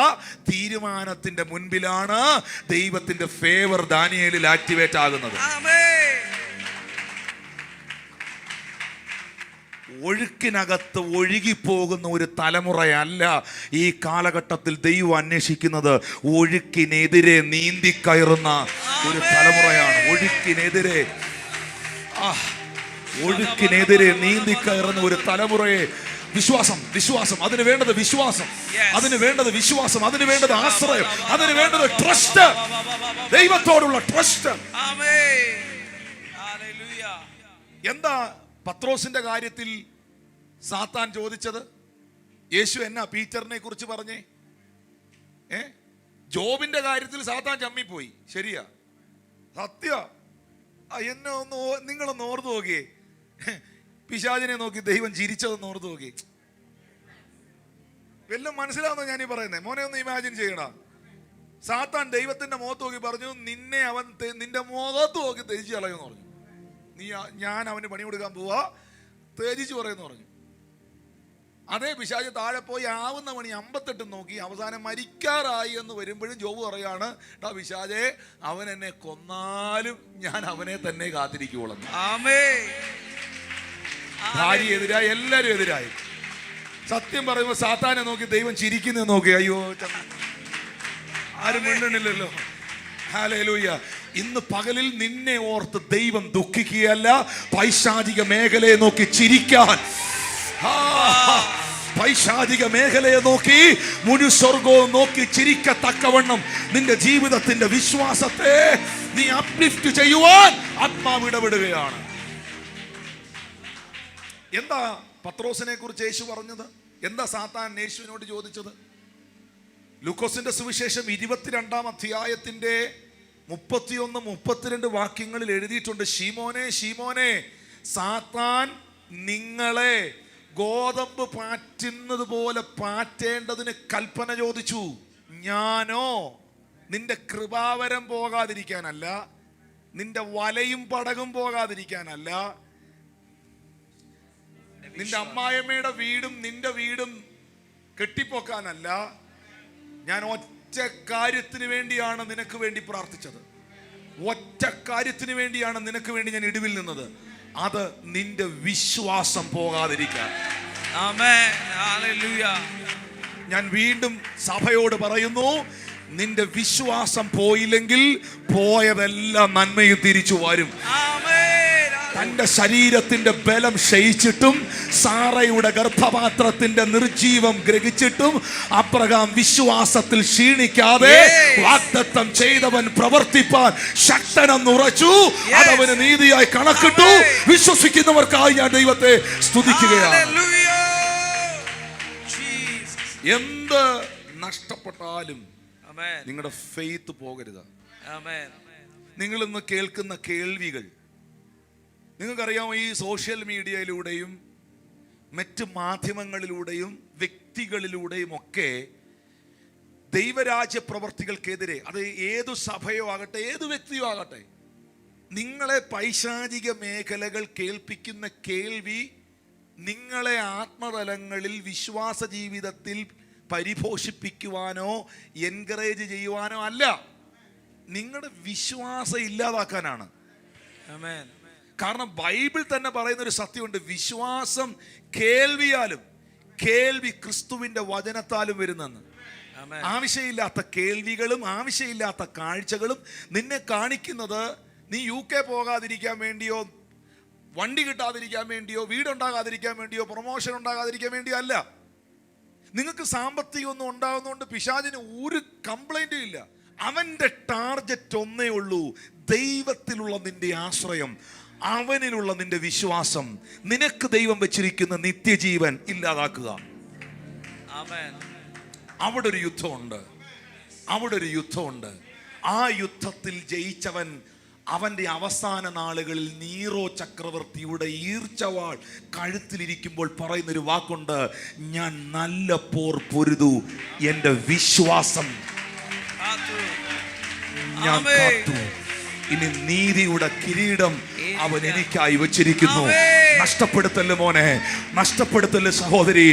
തീരുമാനത്തിന്റെ മുൻപിലാണ് ദൈവത്തിന്റെ ഫേവർ ദാനിയേലിൽ ആക്ടിവേറ്റ് ആകുന്നത്. ഒഴുക്കിനകത്ത് ഒഴുകിപ്പോകുന്ന ഒരു തലമുറയല്ല ഈ കാലഘട്ടത്തിൽ ദൈവം അന്വേഷിക്കുന്നത്. ഒഴുക്കിനെതിരെ നീന്തിക്കയറുന്ന ഒരു തലമുറയാണ്. ഒഴുക്കിനെതിരെ നീന്തിക്കയറുന്ന ഒരു തലമുറയെ വിശ്വാസം, അതിന് വേണ്ടത് വിശ്വാസം, അതിന് വേണ്ടത് വിശ്വാസം, അതിന് വേണ്ടത് ആശ്രയം, അതിന് വേണ്ടത് ട്രസ്റ്റ്, ദൈവത്തോടുള്ള ട്രസ്റ്റ്. എന്താ പത്രോസിന്റെ കാര്യത്തിൽ സാത്താൻ ചോദിച്ചത്? യേശു എന്നാ പീറ്ററിനെ കുറിച്ച് പറഞ്ഞേ? ജോബിന്റെ കാര്യത്തിൽ സാത്താൻ ചമ്മിപ്പോയി, ശരിയാ, സത്യ. എന്നെ ഒന്ന് നിങ്ങളൊന്ന് ഓർത്തു നോക്കിയേ, പിശാചിനെ നോക്കി ദൈവം ചിരിച്ചതെന്ന് ഓർത്തു നോക്കി. വല്ലതും മനസ്സിലാവുന്നോ ഞാനീ പറയുന്നേ? മോനെ ഒന്ന് ഇമാജിൻ ചെയ്യടാ. സാത്താൻ ദൈവത്തിന്റെ മുഖത്ത് നോക്കി പറഞ്ഞു, നിന്നെ അവൻ നിന്റെ മുഖത്ത് നോക്കി ത്യജിച്ച് കളയുമെന്ന് പറഞ്ഞു. ഞാൻ അവന് പണി കൊടുക്കാൻ പോവാ, തേജിച്ച് പറയുമെന്ന് പറഞ്ഞു. അതേ പിശാച് താഴെ പോയി ആവുന്ന പണി 58 നോക്കി അവസാനം മരിക്കാറായി എന്ന് വരുമ്പോഴും ജോബ് പറയാണ്, ടാ പിശാചേ, അവൻ എന്നെ കൊന്നാലും ഞാൻ അവനെ തന്നെ കാത്തിരിക്കുവോളൂ. ഭാര്യ എതിരായി, എല്ലാരും എതിരായി. സത്യം പറയുമ്പോൾ സാത്താനെ നോക്കി ദൈവം ചിരിക്കുന്നത് നോക്കി, അയ്യോ ആരും മിണ്ടണില്ലല്ലോ. ഹല്ലേലൂയ. ഇന്ന് പകലിൽ നിന്നെ ഓർത്ത് ദൈവം ദുഃഖിക്കുകയല്ല, പൈശാചിക മേഖലയെ നോക്കി ചിരിക്കാൻ, പൈശാചിക മേഖലയെ നോക്കി മുഴു സ്വർഗവും നോക്കി ചിരിക്കത്തക്കവണ്ണം നിന്റെ ജീവിതത്തിന്റെ വിശ്വാസത്തെ നീ അപ്ലിഫ്റ്റ് ചെയ്യുവാൻ ആത്മാവ് ഇടപെടുകയാണ്. എന്താ പത്രോസിനെ കുറിച്ച് യേശു പറഞ്ഞത്? എന്താ സാത്താൻ യേശുവിനോട് ചോദിച്ചത്? ലൂക്കോസിന്റെ സുവിശേഷം 22-ാം അധ്യായത്തിന്റെ 31-32 വാക്യങ്ങളിൽ എഴുതിയിട്ടുണ്ട്, ശീമോനെ ശീമോനെ, സാത്താൻ നിങ്ങളെ ഗോതമ്പ് പാറ്റുന്നത് പോലെ പാറ്റേണ്ടതിന് കൽപ്പന ചോദിച്ചു. ഞാനോ നിന്റെ കൃപാവരം പോകാതിരിക്കാനല്ല, നിന്റെ വലയും പടകും പോകാതിരിക്കാനല്ല, നിന്റെ അമ്മായിയമ്മയുടെ വീടും നിന്റെ വീടും കെട്ടിപ്പൊക്കാനല്ല, ഞാൻ ഒറ്റ കാര്യത്തിന് വേണ്ടിയാണ് നിനക്ക് വേണ്ടി പ്രാർത്ഥിച്ചത്. ഒറ്റ കാര്യത്തിന് വേണ്ടിയാണ് നിനക്ക് വേണ്ടി ഞാൻ ഇടിവിൽ നിന്നത്. അത് നിന്റെ വിശ്വാസം പോകാതിരിക്കാൻ. ആമേൻ, ഹല്ലേലൂയ. ഞാൻ വീണ്ടും സഭയോട് പറയുന്നു, നിന്റെ വിശ്വാസം പോയില്ലെങ്കിൽ പോയതെല്ലാം നന്മയും തിരിച്ചു വരും. തന്റെ ശരീരത്തിന്റെ ബലം ക്ഷയിച്ചിട്ടും സാറയുടെ ഗർഭപാത്രത്തിന്റെ നിർജീവം ഗ്രഹിച്ചിട്ടും അബ്രഹാം വിശ്വാസത്തിൽ ക്ഷീണിക്കാതെ വാഗ്ദത്തം ചെയ്തവൻ പ്രവർത്തിപ്പാൻ ശക്തനെന്നുറച്ചു. അതവന് നീതിയായി കണക്കിട്ടു. വിശ്വസിക്കുന്നവർക്കായി ഞാൻ ദൈവത്തെ സ്തുതിക്കുകയാണ്. എന്ത് നഷ്ടപ്പെട്ടാലും നിങ്ങളുടെ ഫെയ്ത്ത് പോകരുത്. നിങ്ങൾ ഇന്ന് കേൾക്കുന്ന കേൾവികൾ, നിങ്ങൾക്കറിയാമോ, ഈ സോഷ്യൽ മീഡിയയിലൂടെയും മറ്റ് മാധ്യമങ്ങളിലൂടെയും വ്യക്തികളിലൂടെയും ഒക്കെ ദൈവരാജ്യ പ്രവർത്തികൾക്കെതിരെ, അത് ഏതു സഭയോ ആകട്ടെ ഏതു വ്യക്തിയോ ആകട്ടെ, നിങ്ങളെ പൈശാചിക മേഖലകൾ കേൾപ്പിക്കുന്ന കേൾവി നിങ്ങളെ ആത്മതലങ്ങളിൽ വിശ്വാസ ജീവിതത്തിൽ പരിപോഷിപ്പിക്കുവാനോ എൻകറേജ് ചെയ്യുവാനോ അല്ല, നിങ്ങളുടെ വിശ്വാസം ഇല്ലാതാക്കാനാണ്. കാരണം ബൈബിൾ തന്നെ പറയുന്ന ഒരു സത്യമുണ്ട്, വിശ്വാസം കേൾവിയാലും കേൾവി ക്രിസ്തുവിന്റെ വചനത്താലും വരുന്നെന്ന്. ആവശ്യമില്ലാത്ത കേൾവികളും ആവശ്യമില്ലാത്ത കാഴ്ചകളും നിന്നെ കാണിക്കുന്നത് നീ UK പോകാതിരിക്കാൻ വേണ്ടിയോ, വണ്ടി കിട്ടാതിരിക്കാൻ വേണ്ടിയോ, വീടുണ്ടാകാതിരിക്കാൻ വേണ്ടിയോ, പ്രൊമോഷൻ ഉണ്ടാകാതിരിക്കാൻ വേണ്ടിയോ അല്ല. നിങ്ങൾക്ക് സാമ്പത്തികം ഒന്നും ഉണ്ടാകുന്നതുകൊണ്ട് പിശാചിന് ഒരു കംപ്ലൈന്റും ഇല്ല. അവന്റെ ടാർഗറ്റ് ഒന്നേ ഉള്ളൂ, ദൈവത്തിലുള്ള നിന്റെ ആശ്രയം, അവനിലുള്ള നിന്റെ വിശ്വാസം, നിനക്ക് ദൈവം വെച്ചിരിക്കുന്ന നിത്യജീവൻ ഇല്ലാതാക്കുക. അവിടെ ഒരു യുദ്ധമുണ്ട്, അവിടെ ഒരു യുദ്ധമുണ്ട്. ആ യുദ്ധത്തിൽ ജയിച്ചവൻ അവന്റെ അവസാന നാളുകളിൽ നീറോ ചക്രവർത്തിയുടെ ഈർച്ചവാൾ കഴുത്തിലിരിക്കുമ്പോൾ പറയുന്നൊരു വാക്കുണ്ട്, ഞാൻ നല്ല പോർ പൊരുതു, എൻ്റെ വിശ്വാസം ഞാൻ കാത്തു, ഇനി നീതിയുടെ കിരീടം അവൻ എനിക്കായി വച്ചിരിക്കുന്നു. നഷ്ടപ്പെടുത്തല്ലേ മോനെ, നഷ്ടപ്പെടുത്തല്ലേ സഹോദരി.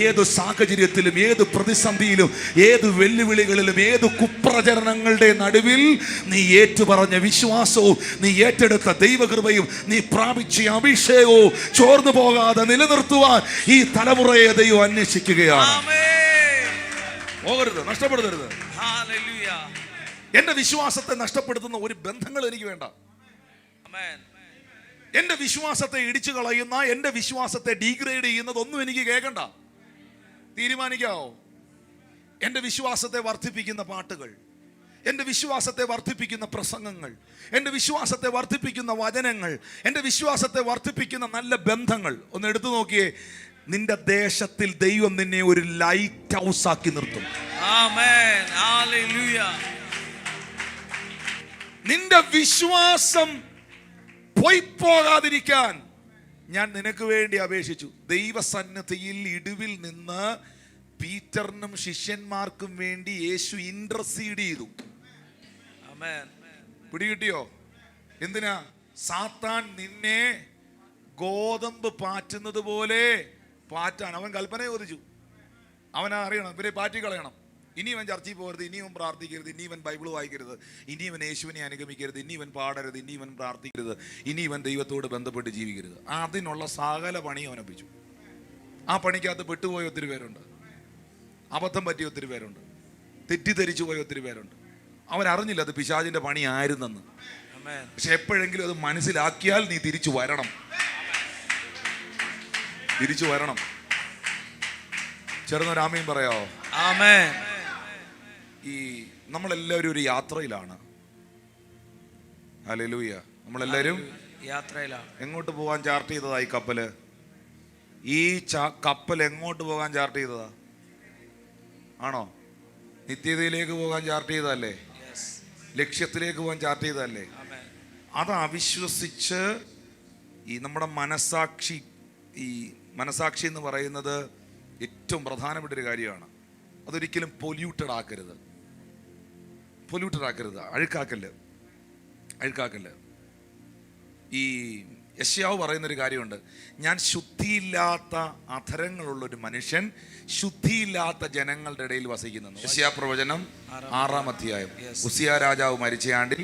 ഏത് സാഹചര്യത്തിലും, ഏത് പ്രതിസന്ധിയിലും, ഏത് വെല്ലുവിളികളിലും, ഏത് കുപ്രചരണങ്ങളുടെ നടുവിൽ നീ ഏറ്റുപറഞ്ഞ വിശ്വാസവും നീ ഏറ്റെടുത്ത ദൈവകൃപയും നീ പ്രാപിച്ച അഭിഷേകവും ചോർന്നു പോകാതെ നിലനിർത്തുവാൻ ഈ തലമുറയെ ദൈവം അന്വേഷിക്കുകയാണ്. പോകരുത്, നഷ്ടപ്പെടുത്തരുത്. എന്റെ വിശ്വാസത്തെ നഷ്ടപ്പെടുത്തുന്ന ഒരു ബന്ധങ്ങൾ എനിക്ക് വേണ്ട. എന്റെ വിശ്വാസത്തെ ഇടിച്ചു കളയുന്ന, എന്റെ വിശ്വാസത്തെ ഡീഗ്രേഡ് ചെയ്യുന്നതൊന്നും എനിക്ക് കേൾക്കണ്ട. തീരുമാനിക്കാവോ? എൻ്റെ വിശ്വാസത്തെ വർദ്ധിപ്പിക്കുന്ന പാട്ടുകൾ, എൻ്റെ വിശ്വാസത്തെ വർദ്ധിപ്പിക്കുന്ന പ്രസംഗങ്ങൾ, എൻ്റെ വിശ്വാസത്തെ വർദ്ധിപ്പിക്കുന്ന വചനങ്ങൾ, എൻ്റെ വിശ്വാസത്തെ വർദ്ധിപ്പിക്കുന്ന നല്ല ബന്ധങ്ങൾ ഒന്ന് എടുത്തു നോക്കിയേ. നിന്റെ ദേശത്തിൽ ദൈവം നിന്നെ ഒരു ലൈറ്റ് ഹൗസ് ആക്കി നിർത്തും. ആമേൻ, ഹല്ലേലൂയ. നിന്റെ വിശ്വാസം പോകാതിരിക്കാൻ ഞാൻ നിനക്ക് വേണ്ടി അപേക്ഷിച്ചു. ദൈവസന്നിധിയിൽ ഇടിവിൽ നിന്ന് പീറ്ററിനും ശിഷ്യന്മാർക്കും വേണ്ടി യേശു ഇന്റർസീഡ് ചെയ്തു. പിടികിട്ടിയോ? എന്തിനാ? സാത്താൻ നിന്നെ ഗോതമ്പ് പാറ്റുന്നത് പോലെ പാറ്റാൻ അവൻ കൽപ്പന ചോദിച്ചു. അവനാ അറിയണം ഇവരെ പാറ്റിക്കളയണം. ഇനി ഇവൻ ചർച്ചയിൽ പോകരുത്, ഇനി ഇവൻ പ്രാർത്ഥിക്കരുത്, ഇനി ഇവൻ ബൈബിൾ വായിക്കരുത്, ഇനി ഇവൻ യേശുവിനെ അനുഗമിക്കരുത്, ഇനി ഇവൻ പാടരുത്, ഇനി ഇവൻ പ്രാർത്ഥിക്കരുത്, ഇനി ഇവൻ ദൈവത്തോട് ബന്ധപ്പെട്ട് ജീവിക്കരുത്. അതിനുള്ള സകല പണി അവൻ ഒപ്പിച്ചു. ആ പണിക്കകത്ത് പെട്ടുപോയ ഒത്തിരി പേരുണ്ട്, അബദ്ധം പറ്റിയ ഒത്തിരി പേരുണ്ട്, തെറ്റിദ്ധരിച്ചു പോയ ഒത്തിരി പേരുണ്ട്. അവൻ അറിഞ്ഞില്ല അത് പിശാചിന്റെ പണി ആയിരുന്നെന്ന്. പക്ഷെ എപ്പോഴെങ്കിലും അത് മനസ്സിലാക്കിയാൽ നീ തിരിച്ചു വരണം, തിരിച്ചു വരണം. ചേർന്നൊരാമയും പറയാവോ? ആമേൻ. ഈ നമ്മളെല്ലാവരും ഒരു യാത്രയിലാണ്. ഹല്ലേലൂയ. നമ്മളെല്ലാവരും യാത്രയിലാണ്. എങ്ങോട്ട് പോകാൻ ചാർട്ട് ചെയ്തതാ ഈ കപ്പല്? ഈ കപ്പൽ എങ്ങോട്ട് പോകാൻ ചാർട്ട് ചെയ്തതാ? ആണോ? നിത്യതയിലേക്ക് പോകാൻ ചാർട്ട് ചെയ്തതല്ലേ? ലക്ഷ്യത്തിലേക്ക് പോകാൻ ചാർട്ട് ചെയ്തതല്ലേ? അത് അവിശ്വസിച്ച് ഈ നമ്മുടെ മനസാക്ഷി, ഈ മനസാക്ഷി എന്ന് പറയുന്നത് ഏറ്റവും പ്രധാനപ്പെട്ട ഒരു കാര്യമാണ്. അതൊരിക്കലും പൊല്യൂട്ടഡ് ആക്കരുത്, പൊല്യൂട്ടഡ് ആക്കരുത്, അഴുക്കാക്കല്ല്, അഴുക്കാക്കല്ല്. ഈ യെശയ്യാവ് പറയുന്നൊരു കാര്യമുണ്ട്, ഞാൻ ശുദ്ധിയില്ലാത്ത അധരങ്ങളുള്ളൊരു മനുഷ്യൻ ശുദ്ധിയില്ലാത്ത ജനങ്ങളുടെ ഇടയിൽ വസിക്കുന്നു. യെശയ്യാ പ്രവചനം 6-ാം അധ്യായം. ഉസിയ രാജാവ് മരിച്ച ആണ്ടിൽ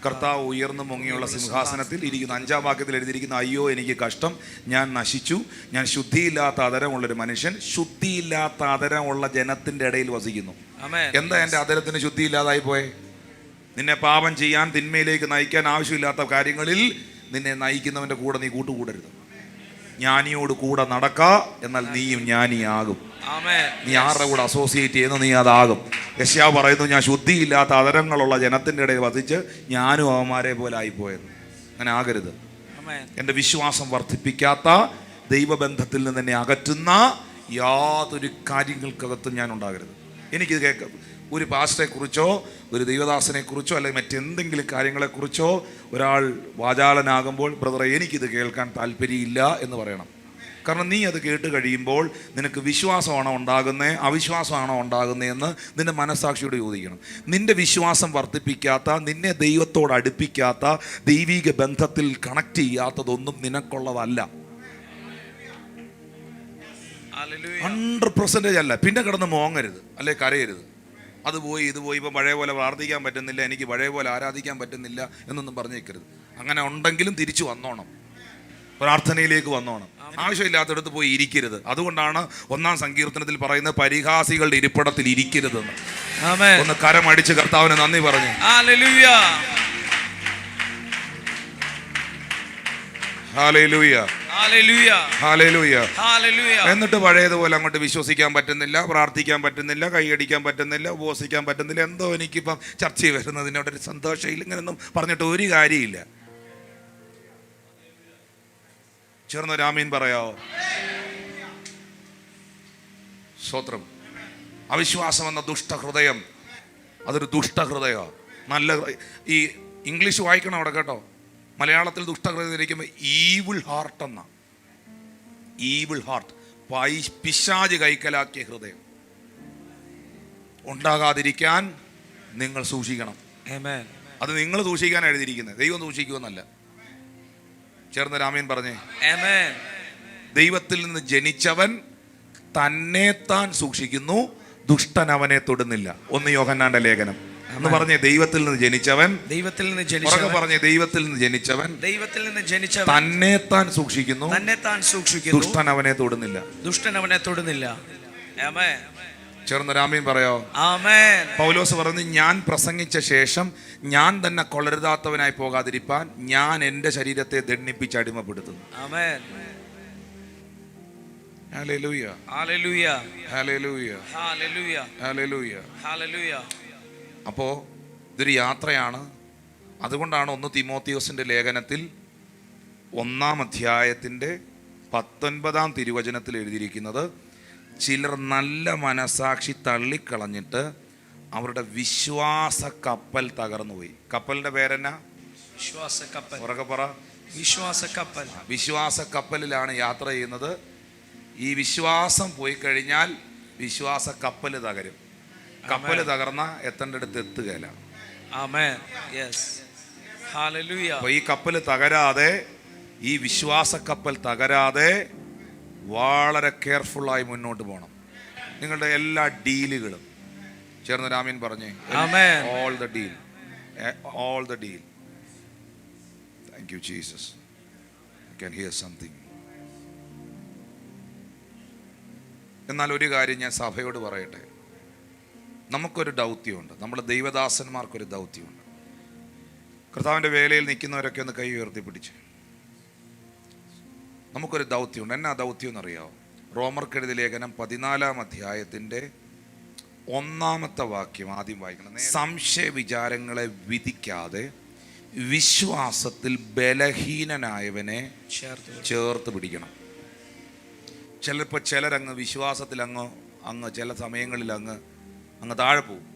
കർത്താവ് ഉയർന്നു മുങ്ങിയുള്ള സിംഹാസനത്തിൽ ഇരിക്കുന്ന 5-ാം വാക്യത്തിൽ എഴുതിയിരിക്കുന്ന, അയ്യോ എനിക്ക് കഷ്ടം, ഞാൻ നശിച്ചു, ഞാൻ ശുദ്ധിയില്ലാത്ത അധരമുള്ളൊരു മനുഷ്യൻ ശുദ്ധിയില്ലാത്ത അധരമുള്ള ജനത്തിന്റെ ഇടയിൽ വസിക്കുന്നു. എന്താ എൻ്റെ അധരത്തിന് ശുദ്ധിയില്ലാതായി പോയെ? നിന്നെ പാപം ചെയ്യാൻ, തിന്മയിലേക്ക് നയിക്കാൻ, ആവശ്യമില്ലാത്ത കാര്യങ്ങളിൽ നിന്നെ നയിക്കുന്നവന്റെ കൂടെ നീ കൂട്ടുകൂടരുത്. ജ്ഞാനിയോട് കൂടെ നടക്ക, എന്നാൽ നീയും ജ്ഞാനിയാകും. നീ ആരുടെ കൂടെ അസോസിയേറ്റ് ചെയ്യുന്നു നീ അതാകും. യെശയ്യാവ് പറയുന്നു, ഞാൻ ശുദ്ധിയില്ലാത്ത അധരങ്ങളുള്ള ജനത്തിൻ്റെ ഇടയിൽ വസിച്ച് ഞാനും അവന്മാരെ പോലെ ആയിപ്പോയത്. അങ്ങനെ ആകരുത്. എൻ്റെ വിശ്വാസം വർദ്ധിപ്പിക്കാത്ത, ദൈവബന്ധത്തിൽ നിന്ന് എന്നെ അകറ്റുന്ന യാതൊരു കാര്യങ്ങൾക്കകത്തും ഞാൻ ഉണ്ടാകരുത്. എനിക്കിത് കേൾക്കാം, ഒരു പാസ്റ്ററെ കുറിച്ചോ ഒരു ദൈവദാസനെ കുറിച്ചോ അല്ലെങ്കിൽ മറ്റെന്തെങ്കിലും കാര്യങ്ങളെക്കുറിച്ചോ ഒരാൾ വാചാലനാകുമ്പോൾ, ബ്രദറെ എനിക്കിത് കേൾക്കാൻ താല്പര്യമില്ല എന്ന് പറയണം. കാരണം നീ അത് കേട്ട് കഴിയുമ്പോൾ നിനക്ക് വിശ്വാസമാണോ ഉണ്ടാകുന്നത്, അവിശ്വാസമാണോ ഉണ്ടാകുന്നതെന്ന് നിന്റെ മനസ്സാക്ഷിയോട് ചോദിക്കണം. നിന്റെ വിശ്വാസം വർദ്ധിപ്പിക്കാത്ത, നിന്നെ ദൈവത്തോട് അടുപ്പിക്കാത്ത, ദൈവിക ബന്ധത്തിൽ കണക്ട് ചെയ്യാത്തതൊന്നും നിനക്കുള്ളതല്ല. 100% അല്ല. പിന്നെ കിടന്ന് മോങ്ങരുത്, അല്ലെ കരയരുത്. അത് പോയി ഇത് പോയി, ഇപ്പം പഴയ പോലെ പ്രാർത്ഥിക്കാൻ പറ്റുന്നില്ല, എനിക്ക് പഴയ പോലെ ആരാധിക്കാൻ പറ്റുന്നില്ല എന്നൊന്നും പറഞ്ഞേക്കരുത്. അങ്ങനെ ഉണ്ടെങ്കിലും തിരിച്ചു വന്നോണം, പ്രാർത്ഥനയിലേക്ക് വന്നോണം. ആവശ്യമില്ലാത്തടത്ത് പോയി ഇരിക്കരുത്. അതുകൊണ്ടാണ് 1-ാം സങ്കീർത്തനത്തിൽ പറയുന്നത് പരിഹാസികളുടെ ഇരിപ്പിടത്തിൽ ഇരിക്കരുതെന്ന്. ഒന്ന് കരമടിച്ച് കർത്താവിന് നന്ദി പറഞ്ഞു. എന്നിട്ട് പഴയതുപോലെ അങ്ങോട്ട് വിശ്വസിക്കാൻ പറ്റുന്നില്ല, പ്രാർത്ഥിക്കാൻ പറ്റുന്നില്ല, കൈയടിക്കാൻ പറ്റുന്നില്ല, ഉപവസിക്കാൻ പറ്റുന്നില്ല, എന്തോ എനിക്കിപ്പം ചർച്ച വരുന്നതിനോടൊരു സന്തോഷമില്ല, ഇങ്ങനെയൊന്നും പറഞ്ഞിട്ട് ഒരു കാര്യമില്ല. ചേർന്നൊരു ആമീൻ പറയാവോ? സ്തോത്രം. അവിശ്വാസം എന്ന ദുഷ്ടഹൃദയം, അതൊരു ദുഷ്ടഹൃദയമാണ്. നല്ല ഈ ഇംഗ്ലീഷ് വായിക്കണം അവിടെ കേട്ടോ. മലയാളത്തിൽ ദുഷ്ടഹൃദയം ഇരിക്കുമ്പോൾ ഈവിൾ ഹാർട്ട് എന്ന, ഈവിൾ ഹാർട്ട്, പിശാച് കൈക്കലാക്കിയ ഹൃദയം ഉണ്ടാകാതിരിക്കാൻ നിങ്ങൾ സൂക്ഷിക്കണം. അത് നിങ്ങൾ സൂക്ഷിക്കാൻ എഴുതിയിരിക്കുന്നത്, ദൈവം സൂക്ഷിക്കുമെന്നല്ല. ചേർന്ന് രാമേൻ പറഞ്ഞേ. ദൈവത്തിൽ നിന്ന് ജനിച്ചവൻ തന്നെ താൻ സൂക്ഷിക്കുന്നു, ദുഷ്ടൻ അവനെ തൊടുന്നില്ല. 1 യോഹന്നാന്റെ ലേഖനം എന്ന് പറഞ്ഞേ. ദൈവത്തിൽ നിന്ന് ജനിച്ചവൻ, പറഞ്ഞേ ദൈവത്തിൽ നിന്ന് ജനിച്ചവൻ തന്നെ താൻ സൂക്ഷിക്കുന്നു, ദുഷ്ടൻ അവനെ തൊടുന്നില്ല. ചേർന്ന് രാമീൻ പറയോ? പൗലോസ് പറഞ്ഞു, ഞാൻ പ്രസംഗിച്ച ശേഷം ഞാൻ തന്നെ കൊള്ളരുതാത്തവനായി പോകാതിരിപ്പാൻ ഞാൻ എന്റെ ശരീരത്തെ ദണ്ഡിപ്പിച്ച് അടിമപ്പെടുത്തുന്നു. അപ്പോ ഇതൊരു യാത്രയാണ്. അതുകൊണ്ടാണ് 1 തീമോത്തിയോസിന്റെ ലേഖനത്തിൽ 1-ാം അധ്യായത്തിന്റെ 19-ാം തിരുവചനത്തിൽ എഴുതിയിരിക്കുന്നത്, ചിലർ നല്ല മനസാക്ഷി തള്ളിക്കളഞ്ഞിട്ട് അവരുടെ വിശ്വാസ കപ്പൽ തകർന്നുപോയി. കപ്പലിന്റെ പേരെന്നാ? ഉറക്കെ പറ. വിശ്വാസ കപ്പലിലാണ് യാത്ര ചെയ്യുന്നത്. ഈ വിശ്വാസം പോയി കഴിഞ്ഞാൽ വിശ്വാസ കപ്പൽ തകരും. കപ്പല് തകർന്ന എത്തേണ്ടടുത്ത് എത്തുകയില്ല. അപ്പൊ ഈ കപ്പല് തകരാതെ, ഈ വിശ്വാസ കപ്പൽ തകരാതെ വളരെ കെയർഫുള്ളായി മുന്നോട്ട് പോകണം. നിങ്ങളുടെ എല്ലാ ഡീലുകളും ചേർന്ന് രാമീൻ പറഞ്ഞേ. All the deal, all the deal. Thank you Jesus. You can hear something. എന്നാൽ ഒരു കാര്യം ഞാൻ സഭയോട് പറയട്ടെ, നമുക്കൊരു ദൗത്യമുണ്ട്, നമ്മുടെ ദൈവദാസന്മാർക്കൊരു ദൗത്യമുണ്ട്. കർത്താവിൻ്റെ വേലയിൽ നിൽക്കുന്നവരൊക്കെ ഒന്ന് കൈ ഉയർത്തി പിടിച്ച്. നമുക്കൊരു ദൗത്യമുണ്ട്. എന്നാ ദൗത്യം എന്നറിയാമോ? റോമർക്കെഴുതിയ ലേഖനം 14-ാം അധ്യായത്തിൻ്റെ 1-ാമത്തെ വാക്യം ആദ്യം വായിക്കണം. സംശയ വിചാരങ്ങളെ വിധിക്കാതെ വിശ്വാസത്തിൽ ബലഹീനനായവനെ ചേർത്ത് പിടിക്കണം. ചിലപ്പോൾ ചിലരങ്ങ് വിശ്വാസത്തിൽ അങ്ങ് ചില സമയങ്ങളിൽ അങ്ങ് താഴെ പോകും.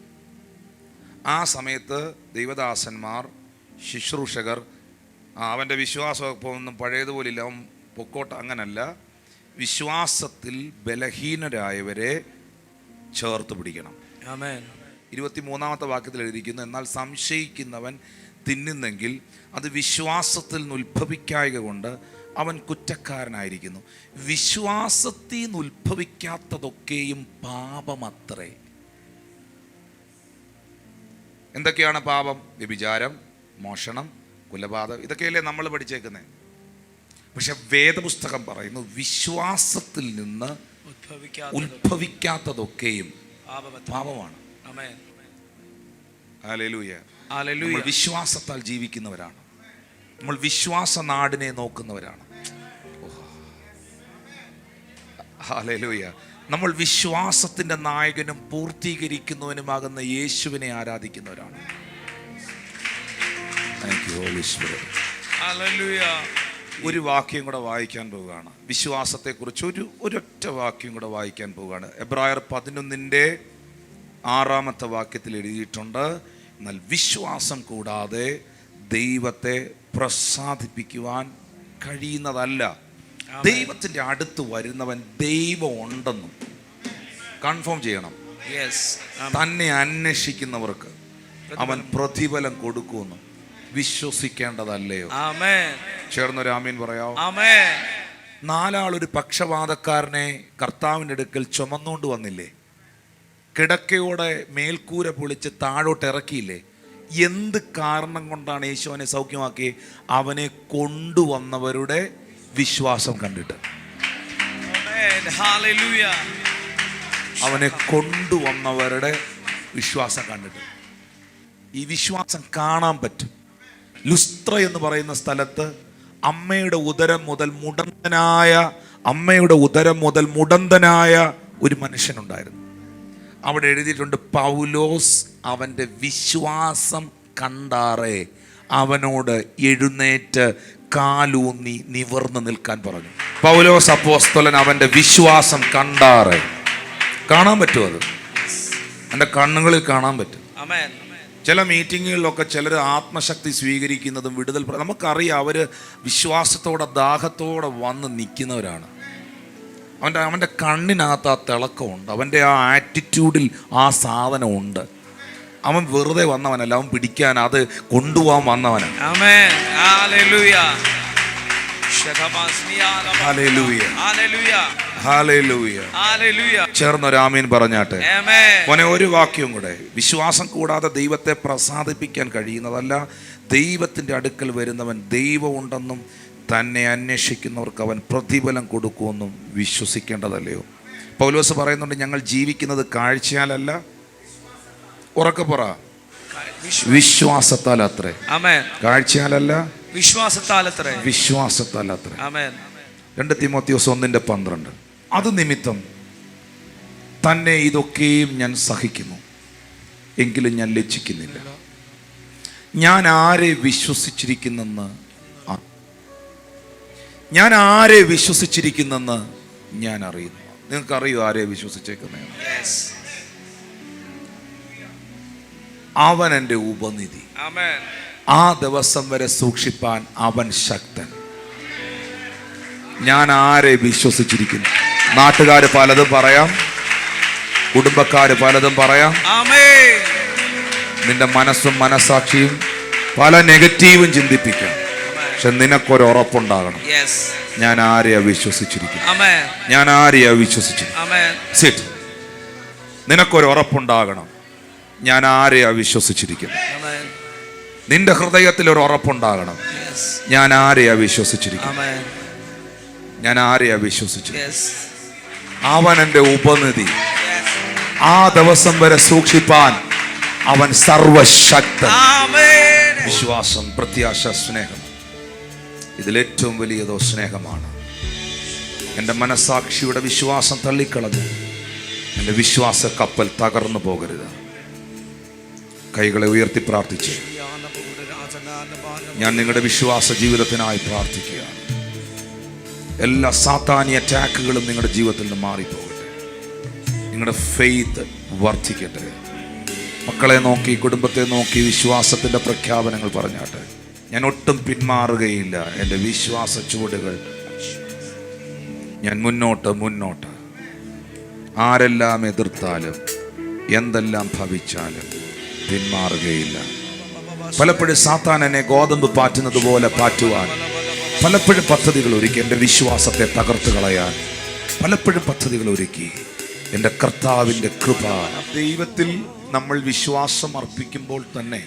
ആ സമയത്ത് ദൈവദാസന്മാർ, ശുശ്രൂഷകർ, അവൻ്റെ വിശ്വാസമൊക്കെ ഒന്നും പഴയതുപോലെ ഇല്ല, അവൻ പൊക്കോട്ട, അങ്ങനല്ല. വിശ്വാസത്തിൽ ബലഹീനരായവരെ ചേർത്ത് പിടിക്കണം. 23-ാമത്തെ വാക്യത്തിൽ എഴുതിയിരിക്കുന്നു, എന്നാൽ സംശയിക്കുന്നവൻ തിന്നുന്നെങ്കിൽ അത് വിശ്വാസത്തിൽ നിന്ന് ഉത്ഭവിക്കായക കൊണ്ട് അവൻ കുറ്റക്കാരനായിരിക്കുന്നു. വിശ്വാസത്തിൽ നിന്ന് ഉത്ഭവിക്കാത്തതൊക്കെയും പാപമത്രേ. എന്തൊക്കെയാണ് പാപം? വ്യഭിചാരം, മോഷണം, കൊലപാതകം, ഇതൊക്കെയല്ലേ നമ്മൾ പഠിച്ചേക്കുന്നത്. പക്ഷെ വേദപുസ്തകം പറയുന്നു വിശ്വാസത്തിൽ നിന്ന് ഉത്ഭവിക്കാത്തതൊക്കെയും പാപമാണ്. ഹല്ലേലൂയ. നമ്മൾ വിശ്വാസത്താൽ ജീവിക്കുന്നവരാണ്. നമ്മൾ വിശ്വാസ നാടിനെ നോക്കുന്നവരാണ്. ഹല്ലേലൂയ. നമ്മൾ വിശ്വാസത്തിൻ്റെ നായകനും പൂർത്തീകരിക്കുന്നവനുമാകുന്ന യേശുവിനെ ആരാധിക്കുന്നവരാണ്. Thank you holy spirit. ഹല്ലേലൂയ. ഒരു വാക്യം കൂടെ വായിക്കാൻ പോവുകയാണ്. വിശ്വാസത്തെക്കുറിച്ച് ഒരൊറ്റ വാക്യം കൂടെ വായിക്കാൻ പോവുകയാണ്. എബ്രായർ 11-ന്റെ 6-ാമത്തെ വാക്യത്തിൽ എഴുതിയിട്ടുണ്ട്, എന്നാൽ വിശ്വാസം കൂടാതെ ദൈവത്തെ പ്രസാദിപ്പിക്കുവാൻ കഴിയുന്നതല്ല. ദൈവത്തിൻ്റെ അടുത്ത് വരുന്നവൻ ദൈവം ഉണ്ടെന്നും കൺഫേം ചെയ്യണം. തന്നെ അന്വേഷിക്കുന്നവർക്ക് അവൻ പ്രതിഫലം കൊടുക്കുമെന്നും വിശ്വസിക്കേണ്ടതല്ലയോ? ചേർന്നൊരു ആമീൻ പറയാവോ? 4 ആളൊരു പക്ഷപാതക്കാരനെ കർത്താവിൻ്റെ അടുക്കൽ ചുമന്നുകൊണ്ട് വന്നില്ലേ? കിടക്കയോടെ മേൽക്കൂര പൊളിച്ച് താഴോട്ട് ഇറക്കിയില്ലേ? എന്ത് കാരണം കൊണ്ടാണ് യേശു അവനെ സൗഖ്യമാക്കി? അവനെ കൊണ്ടുവന്നവരുടെ വിശ്വാസം കണ്ടിട്ട്. അവനെ കൊണ്ടുവന്നവരുടെ വിശ്വാസം കണ്ടിട്ട്. ഈ വിശ്വാസം കാണാൻ പറ്റും. ലുസ്ത്ര എന്ന് പറയുന്ന സ്ഥലത്ത് അമ്മയുടെ ഉദരം മുതൽ മുടന്തനായ ഒരു മനുഷ്യനുണ്ടായിരുന്നു. അവിടെ എഴുതിയിട്ടുണ്ട്, പൗലോസ് അവൻ്റെ വിശ്വാസം കണ്ടാറേ അവനോട് എഴുന്നേറ്റ് കാലൂന്നി നിവർന്ന് നിൽക്കാൻ പറഞ്ഞു. പൗലോസ് അപ്പോസ്തലൻ അവൻ്റെ വിശ്വാസം കണ്ടാറേ. കാണാൻ പറ്റും, അത് എൻ്റെ കണ്ണുകളിൽ കാണാൻ പറ്റും. ചില മീറ്റിങ്ങുകളിലൊക്കെ ചിലർ ആത്മശക്തി സ്വീകരിക്കുന്നതും വിടുതൽ നമുക്കറിയാം. അവർ വിശ്വാസത്തോടെ ദാഹത്തോടെ വന്ന് നിൽക്കുന്നവരാണ്. അവൻ്റെ കണ്ണിനകത്ത് ആ തിളക്കമുണ്ട്, അവൻ്റെ ആ ആറ്റിറ്റ്യൂഡിൽ ആ സാധനമുണ്ട്. അവൻ വെറുതെ വന്നവനല്ല, അവൻ പിടിക്കാൻ, അത് കൊണ്ടുപോകാൻ വന്നവനാണ്. ചേർന്നൊരാമീൻ പറഞ്ഞാട്ടെ. മോനെ, ഒരു വാക്യം കൂടെ. വിശ്വാസം കൂടാതെ ദൈവത്തെ പ്രസാദിപ്പിക്കാൻ കഴിയുന്നതല്ല. ദൈവത്തിൻ്റെ അടുക്കൽ വരുന്നവൻ ദൈവമുണ്ടെന്നും തന്നെ അന്വേഷിക്കുന്നവർക്ക് അവൻ പ്രതിഫലം കൊടുക്കുമെന്നും വിശ്വസിക്കേണ്ടതല്ലയോ? പൗലോസ് പറയുന്നുണ്ട്, ഞങ്ങൾ ജീവിക്കുന്നത് കാഴ്ചയാലല്ല, ഉറക്കെ പറ, വിശ്വാസത്താൽ അത്രേ. കാഴ്ചയാലല്ല, വിശ്വാസത്താൽ അത്രേ. 2 തീമോഥെയോസ് 1:12. അത് നിമിത്തം തന്നെ ഇതൊക്കെയും ഞാൻ സഹിക്കുന്നു, എങ്കിലും ഞാൻ ലജ്ജിക്കുന്നില്ല. ഞാൻ ആരെ വിശ്വസിച്ചിരിക്കുന്നെന്ന് ഞാൻ അറിയുന്നു. നിങ്ങൾക്കറിയോ ആരെ വിശ്വസിച്ചേക്കുന്നതാണ്? അവൻ എൻ്റെ ഉപനിധി. ആ ദിവസം വരെ സൂക്ഷിപ്പാൻ അവൻ ശക്തൻ. ഞാൻ ആരെ വിശ്വസിച്ചിരിക്കുന്നു? നാട്ടുകാർ പലതും പറയാം, കുടുംബക്കാർ പലതും പറയാം, നിന്റെ മനസ്സും മനസാക്ഷിയും പല നെഗറ്റീവും ചിന്തിപ്പിക്കാം. പക്ഷെ നിനക്കൊരു ഉറപ്പുണ്ടാകണം, ഞാൻ ആരെയാ വിശ്വസിച്ചിരിക്കുന്നു. നിനക്കൊരു ഉറപ്പുണ്ടാകണം, ഞാൻ ആരെയാ വിശ്വസിച്ചിരിക്കുന്നു. നിന്റെ ഹൃദയത്തിൽ ഒരു ഉറപ്പുണ്ടാകണം, ഞാൻ ആരെയാ വിശ്വസിച്ചിരിക്കുന്നു. അവൻ എൻ്റെ ഉപനിധി. ആ ദിവസം വരെ സൂക്ഷിപ്പാൻ അവൻ സർവശക്തൻ. വിശ്വാസം, പ്രത്യാശ, സ്നേഹം, ഇതിലേറ്റവും വലിയതോ സ്നേഹമാണ്. എൻ്റെ മനസാക്ഷിയുടെ വിശ്വാസം തള്ളിക്കളഞ്ഞു എൻ്റെ വിശ്വാസ കപ്പൽ തകർന്നു പോകരുത്. കൈകളെ ഉയർത്തി പ്രാർത്ഥിച്ച് ഞാൻ നിങ്ങളുടെ വിശ്വാസ ജീവിതത്തിനായി പ്രാർത്ഥിക്കുകയാണ്. എല്ലാ സാത്താന്യ അറ്റാക്കുകളും നിങ്ങളുടെ ജീവിതത്തിൽ നിന്ന് മാറിപ്പോകട്ടെ. നിങ്ങളുടെ ഫെയ്ത്ത് വർദ്ധിക്കട്ടെ. മക്കളെ നോക്കി, കുടുംബത്തെ നോക്കി വിശ്വാസത്തിൻ്റെ പ്രഖ്യാപനങ്ങൾ പറഞ്ഞാട്ടെ. ഞാൻ ഒട്ടും പിന്മാറുകയില്ല. എൻ്റെ വിശ്വാസ ചുവടുകൾ ഞാൻ മുന്നോട്ട്. ആരെല്ലാം എതിർത്താലും എന്തെല്ലാം ഭവിച്ചാലും പിന്മാറുകയില്ല. പലപ്പോഴും സാത്താൻ എന്നെ ഗോതമ്പ് പാറ്റുന്നത് പോലെ പാറ്റുവാൻ പലപ്പോഴും പദ്ധതികൾ ഒരുക്കി. എൻ്റെ വിശ്വാസത്തെ തകർത്ത് കളയാൻ പലപ്പോഴും പദ്ധതികൾ ഒരുക്കി. എൻ്റെ കർത്താവിൻ്റെ കൃപ. ദൈവത്തിൽ നമ്മൾ വിശ്വാസം അർപ്പിക്കുമ്പോൾ തന്നെ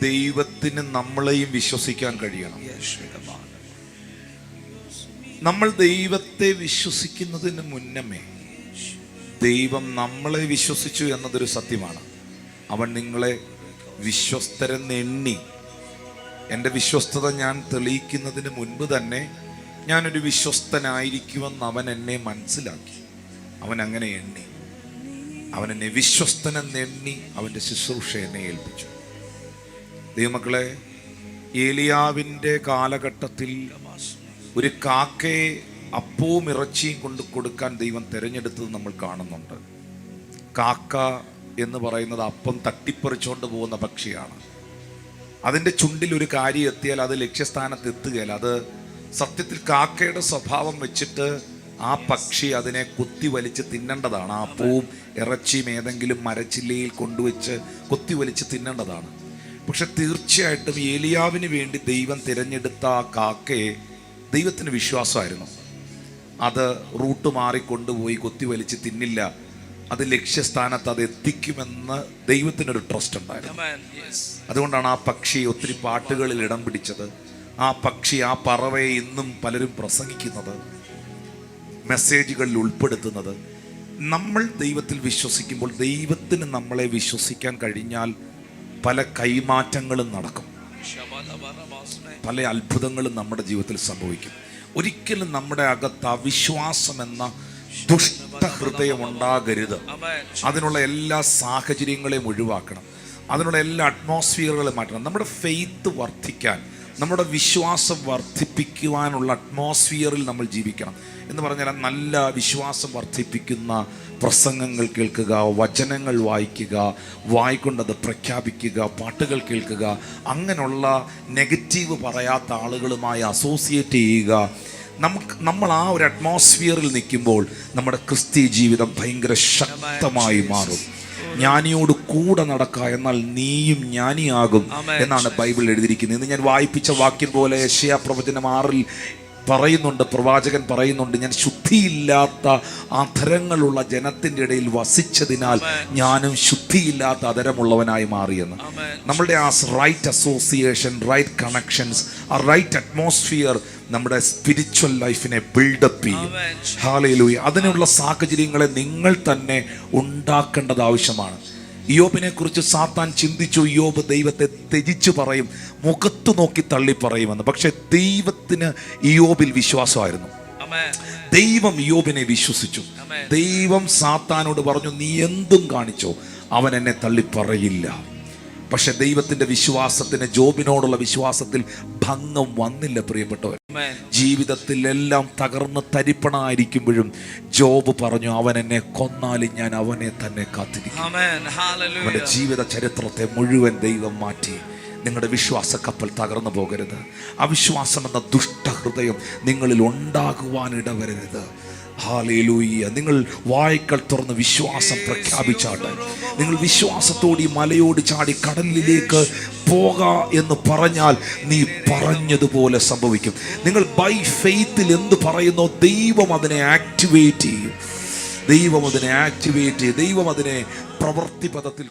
ദൈവത്തിന് നമ്മളെയും വിശ്വസിക്കാൻ കഴിയണം. നമ്മൾ ദൈവത്തെ വിശ്വസിക്കുന്നതിന് മുന്നമേ ദൈവം നമ്മളെ വിശ്വസിച്ചു എന്നതൊരു സത്യമാണ്. അവൻ നിങ്ങളെ വിശ്വസ്തരെന്ന് എണ്ണി. എൻ്റെ വിശ്വസ്തത ഞാൻ തെളിയിക്കുന്നതിന് മുൻപ് തന്നെ ഞാനൊരു വിശ്വസ്തനായിരിക്കുമെന്ന് അവൻ എന്നെ മനസ്സിലാക്കി. അവൻ അങ്ങനെ എണ്ണി. അവൻ എന്നെ വിശ്വസ്തനെന്ന് എണ്ണി അവൻ്റെ ശുശ്രൂഷ എന്നെ ഏൽപ്പിച്ചു. ദൈവമക്കളെ, ഏലിയാവിൻ്റെ കാലഘട്ടത്തിൽ ഒരു കാക്കയെ അപ്പവും ഇറച്ചിയും കൊണ്ട് കൊടുക്കാൻ ദൈവം തിരഞ്ഞെടുത്തത് നമ്മൾ കാണുന്നുണ്ട്. കാക്ക എന്ന് പറയുന്നത് അപ്പം തട്ടിപ്പറിച്ചുകൊണ്ട് പോകുന്ന പക്ഷിയാണ്. അതിൻ്റെ ചുണ്ടിൽ ഒരു കാര്യം എത്തിയാൽ അത് ലക്ഷ്യസ്ഥാനത്ത് എത്തുകയില്ല. അത് സത്യത്തിൽ കാക്കയുടെ സ്വഭാവം വെച്ചിട്ട് ആ പക്ഷി അതിനെ കുത്തി വലിച്ച് തിന്നേണ്ടതാണ്. ആ അപ്പവും ഇറച്ചിയും ഏതെങ്കിലും മരച്ചില്ലയിൽ കൊണ്ടുവച്ച് കുത്തി വലിച്ച് തിന്നേണ്ടതാണ്. പക്ഷെ തീർച്ചയായിട്ടും ഏലിയാവിന് വേണ്ടി ദൈവം തിരഞ്ഞെടുത്ത ആ കാക്കയെ ദൈവത്തിന് വിശ്വാസമായിരുന്നു. അത് റൂട്ട് മാറി കൊണ്ടുപോയി കുത്തി വലിച്ച് തിന്നില്ല അത് ലക്ഷ്യസ്ഥാനത്ത് അത് എത്തിക്കുമെന്ന് ദൈവത്തിനൊരു ട്രസ്റ്റ് ഉണ്ടായിരുന്നു. Amen. Yes. അതുകൊണ്ടാണ് ആ പക്ഷി ഒത്തിരി പാട്ടുകളിൽ ഇടം പിടിച്ചത്. ആ പക്ഷി, ആ പറവയെ ഇന്നും പലരും പ്രസംഗിക്കുന്നത്, മെസ്സേജുകളിൽ ഉൾപ്പെടുത്തുന്നത്. നമ്മൾ ദൈവത്തിൽ വിശ്വസിക്കുമ്പോൾ, ദൈവത്തിന് നമ്മളെ വിശ്വസിക്കാൻ കഴിഞ്ഞാൽ പല കൈമാറ്റങ്ങളും നടക്കും, പല അത്ഭുതങ്ങളും നമ്മുടെ ജീവിതത്തിൽ സംഭവിക്കും. ഒരിക്കലും നമ്മുടെ അകത്ത് അവിശ്വാസം എന്ന ദുഷ്ടഹൃദയം ഉണ്ടാകരുത്. അതിനുള്ള എല്ലാ സാഹചര്യങ്ങളെയും ഒഴിവാക്കണം, അതിനുള്ള എല്ലാ അറ്റ്മോസ്ഫിയറുകളെ മാറ്റണം. നമ്മുടെ ഫെയ്ത്ത് വർദ്ധിക്കാൻ, നമ്മുടെ വിശ്വാസം വർദ്ധിപ്പിക്കുവാനുള്ള അറ്റ്മോസ്ഫിയറിൽ നമ്മൾ ജീവിക്കണം. എന്ന് പറഞ്ഞാൽ നല്ല വിശ്വാസം വർദ്ധിപ്പിക്കുന്ന പ്രസംഗങ്ങൾ കേൾക്കുക, വചനങ്ങൾ വായിക്കുക, വായിക്കൊണ്ടത് പ്രഖ്യാപിക്കുക, പാട്ടുകൾ കേൾക്കുക, അങ്ങനെയുള്ള നെഗറ്റീവ് പറയാത്ത ആളുകളുമായി അസോസിയേറ്റ് ചെയ്യുക. നമ്മൾ ആ ഒരു അറ്റ്മോസ്ഫിയറിൽ നിൽക്കുമ്പോൾ നമ്മുടെ ക്രിസ്തീയ ജീവിതം ഭയങ്കര ശക്തമായി മാറും. ജ്ഞാനിയോട് കൂടെ നടക്കുക, എന്നാൽ നീയും ജ്ഞാനിയാകും എന്നാണ് ബൈബിൾ എഴുതിയിരിക്കുന്നത്. ഇന്ന് ഞാൻ വായിപ്പിച്ച വാക്യം പോലെ യെശയ്യാ പ്രവചനം 6 പറയുന്നുണ്ട്, പ്രവാചകൻ പറയുന്നുണ്ട്, ഞാൻ ശുദ്ധിയില്ലാത്ത അധരങ്ങളുള്ള ജനത്തിൻ്റെ ഇടയിൽ വസിച്ചതിനാൽ ഞാനും ശുദ്ധിയില്ലാത്ത അധരമുള്ളവനായി മാറിയെന്ന്. നമ്മളുടെ ആ റൈറ്റ് അസോസിയേഷൻ, റൈറ്റ് കണക്ഷൻസ്, ആ റൈറ്റ് അറ്റ്മോസ്ഫിയർ നമ്മുടെ സ്പിരിച്വൽ ലൈഫിനെ ബിൽഡപ്പ് ചെയ്യും. ഹല്ലേലൂയ. അതിനുള്ള സാഹചര്യങ്ങളെ നിങ്ങൾ തന്നെ ഉണ്ടാക്കേണ്ടത് ആവശ്യമാണ്. ഇയ്യോബിനെ കുറിച്ച് സാത്താൻ ചിന്തിച്ചു, ഇയ്യോബ് ദൈവത്തെ ത്യജിച്ചു പറയും, മുഖത്തു നോക്കി തള്ളി പറയുമെന്ന്. പക്ഷെ ദൈവത്തിന് ഇയ്യോബിൽ വിശ്വാസമായിരുന്നു. ദൈവം ഇയ്യോബിനെ വിശ്വസിച്ചു. ദൈവം സാത്താനോട് പറഞ്ഞു, നീ എന്തും കാണിച്ചോ, അവൻ എന്നെ തള്ളി പറയില്ല. പക്ഷെ ദൈവത്തിന്റെ വിശ്വാസത്തിന്, ജോബിനോടുള്ള വിശ്വാസത്തിൽ ഭംഗം വന്നില്ല. പ്രിയപ്പെട്ടവർ, ജീവിതത്തിൽ എല്ലാം തകർന്ന് തരിപ്പണായിരിക്കുമ്പോഴും ജോബ് പറഞ്ഞു, അവൻ എന്നെ കൊന്നാലും ഞാൻ അവനെ തന്നെ കാത്തിരിക്കും. അവന്റെ ജീവിത ചരിത്രത്തെ മുഴുവൻ ദൈവം മാറ്റി. നിങ്ങളുടെ വിശ്വാസ കപ്പൽ തകർന്നു പോകരുത്. അവിശ്വാസം എന്ന ദുഷ്ടഹൃദയം നിങ്ങളിൽ ഉണ്ടാകുവാനിടവരരുത്. ഹല്ലേലൂയ. നിങ്ങൾ വായ്ക്കൾ തുറന്ന് വിശ്വാസം പ്രഖ്യാപിച്ചാട്ടെ. നിങ്ങൾ വിശ്വാസത്തോടെ ഈ മലയോട് ചാടി കടലിലേക്ക് പോക എന്ന് പറഞ്ഞാൽ നീ പറഞ്ഞതുപോലെ സംഭവിക്കും. നിങ്ങൾ ബൈ ഫെയ്ത്തിൽ എന്ത് പറയുന്നോ, ദൈവം അതിനെ ആക്ടിവേറ്റ് ചെയ്യും. ദൈവം അതിനെ പ്രവൃത്തി പദത്തിൽ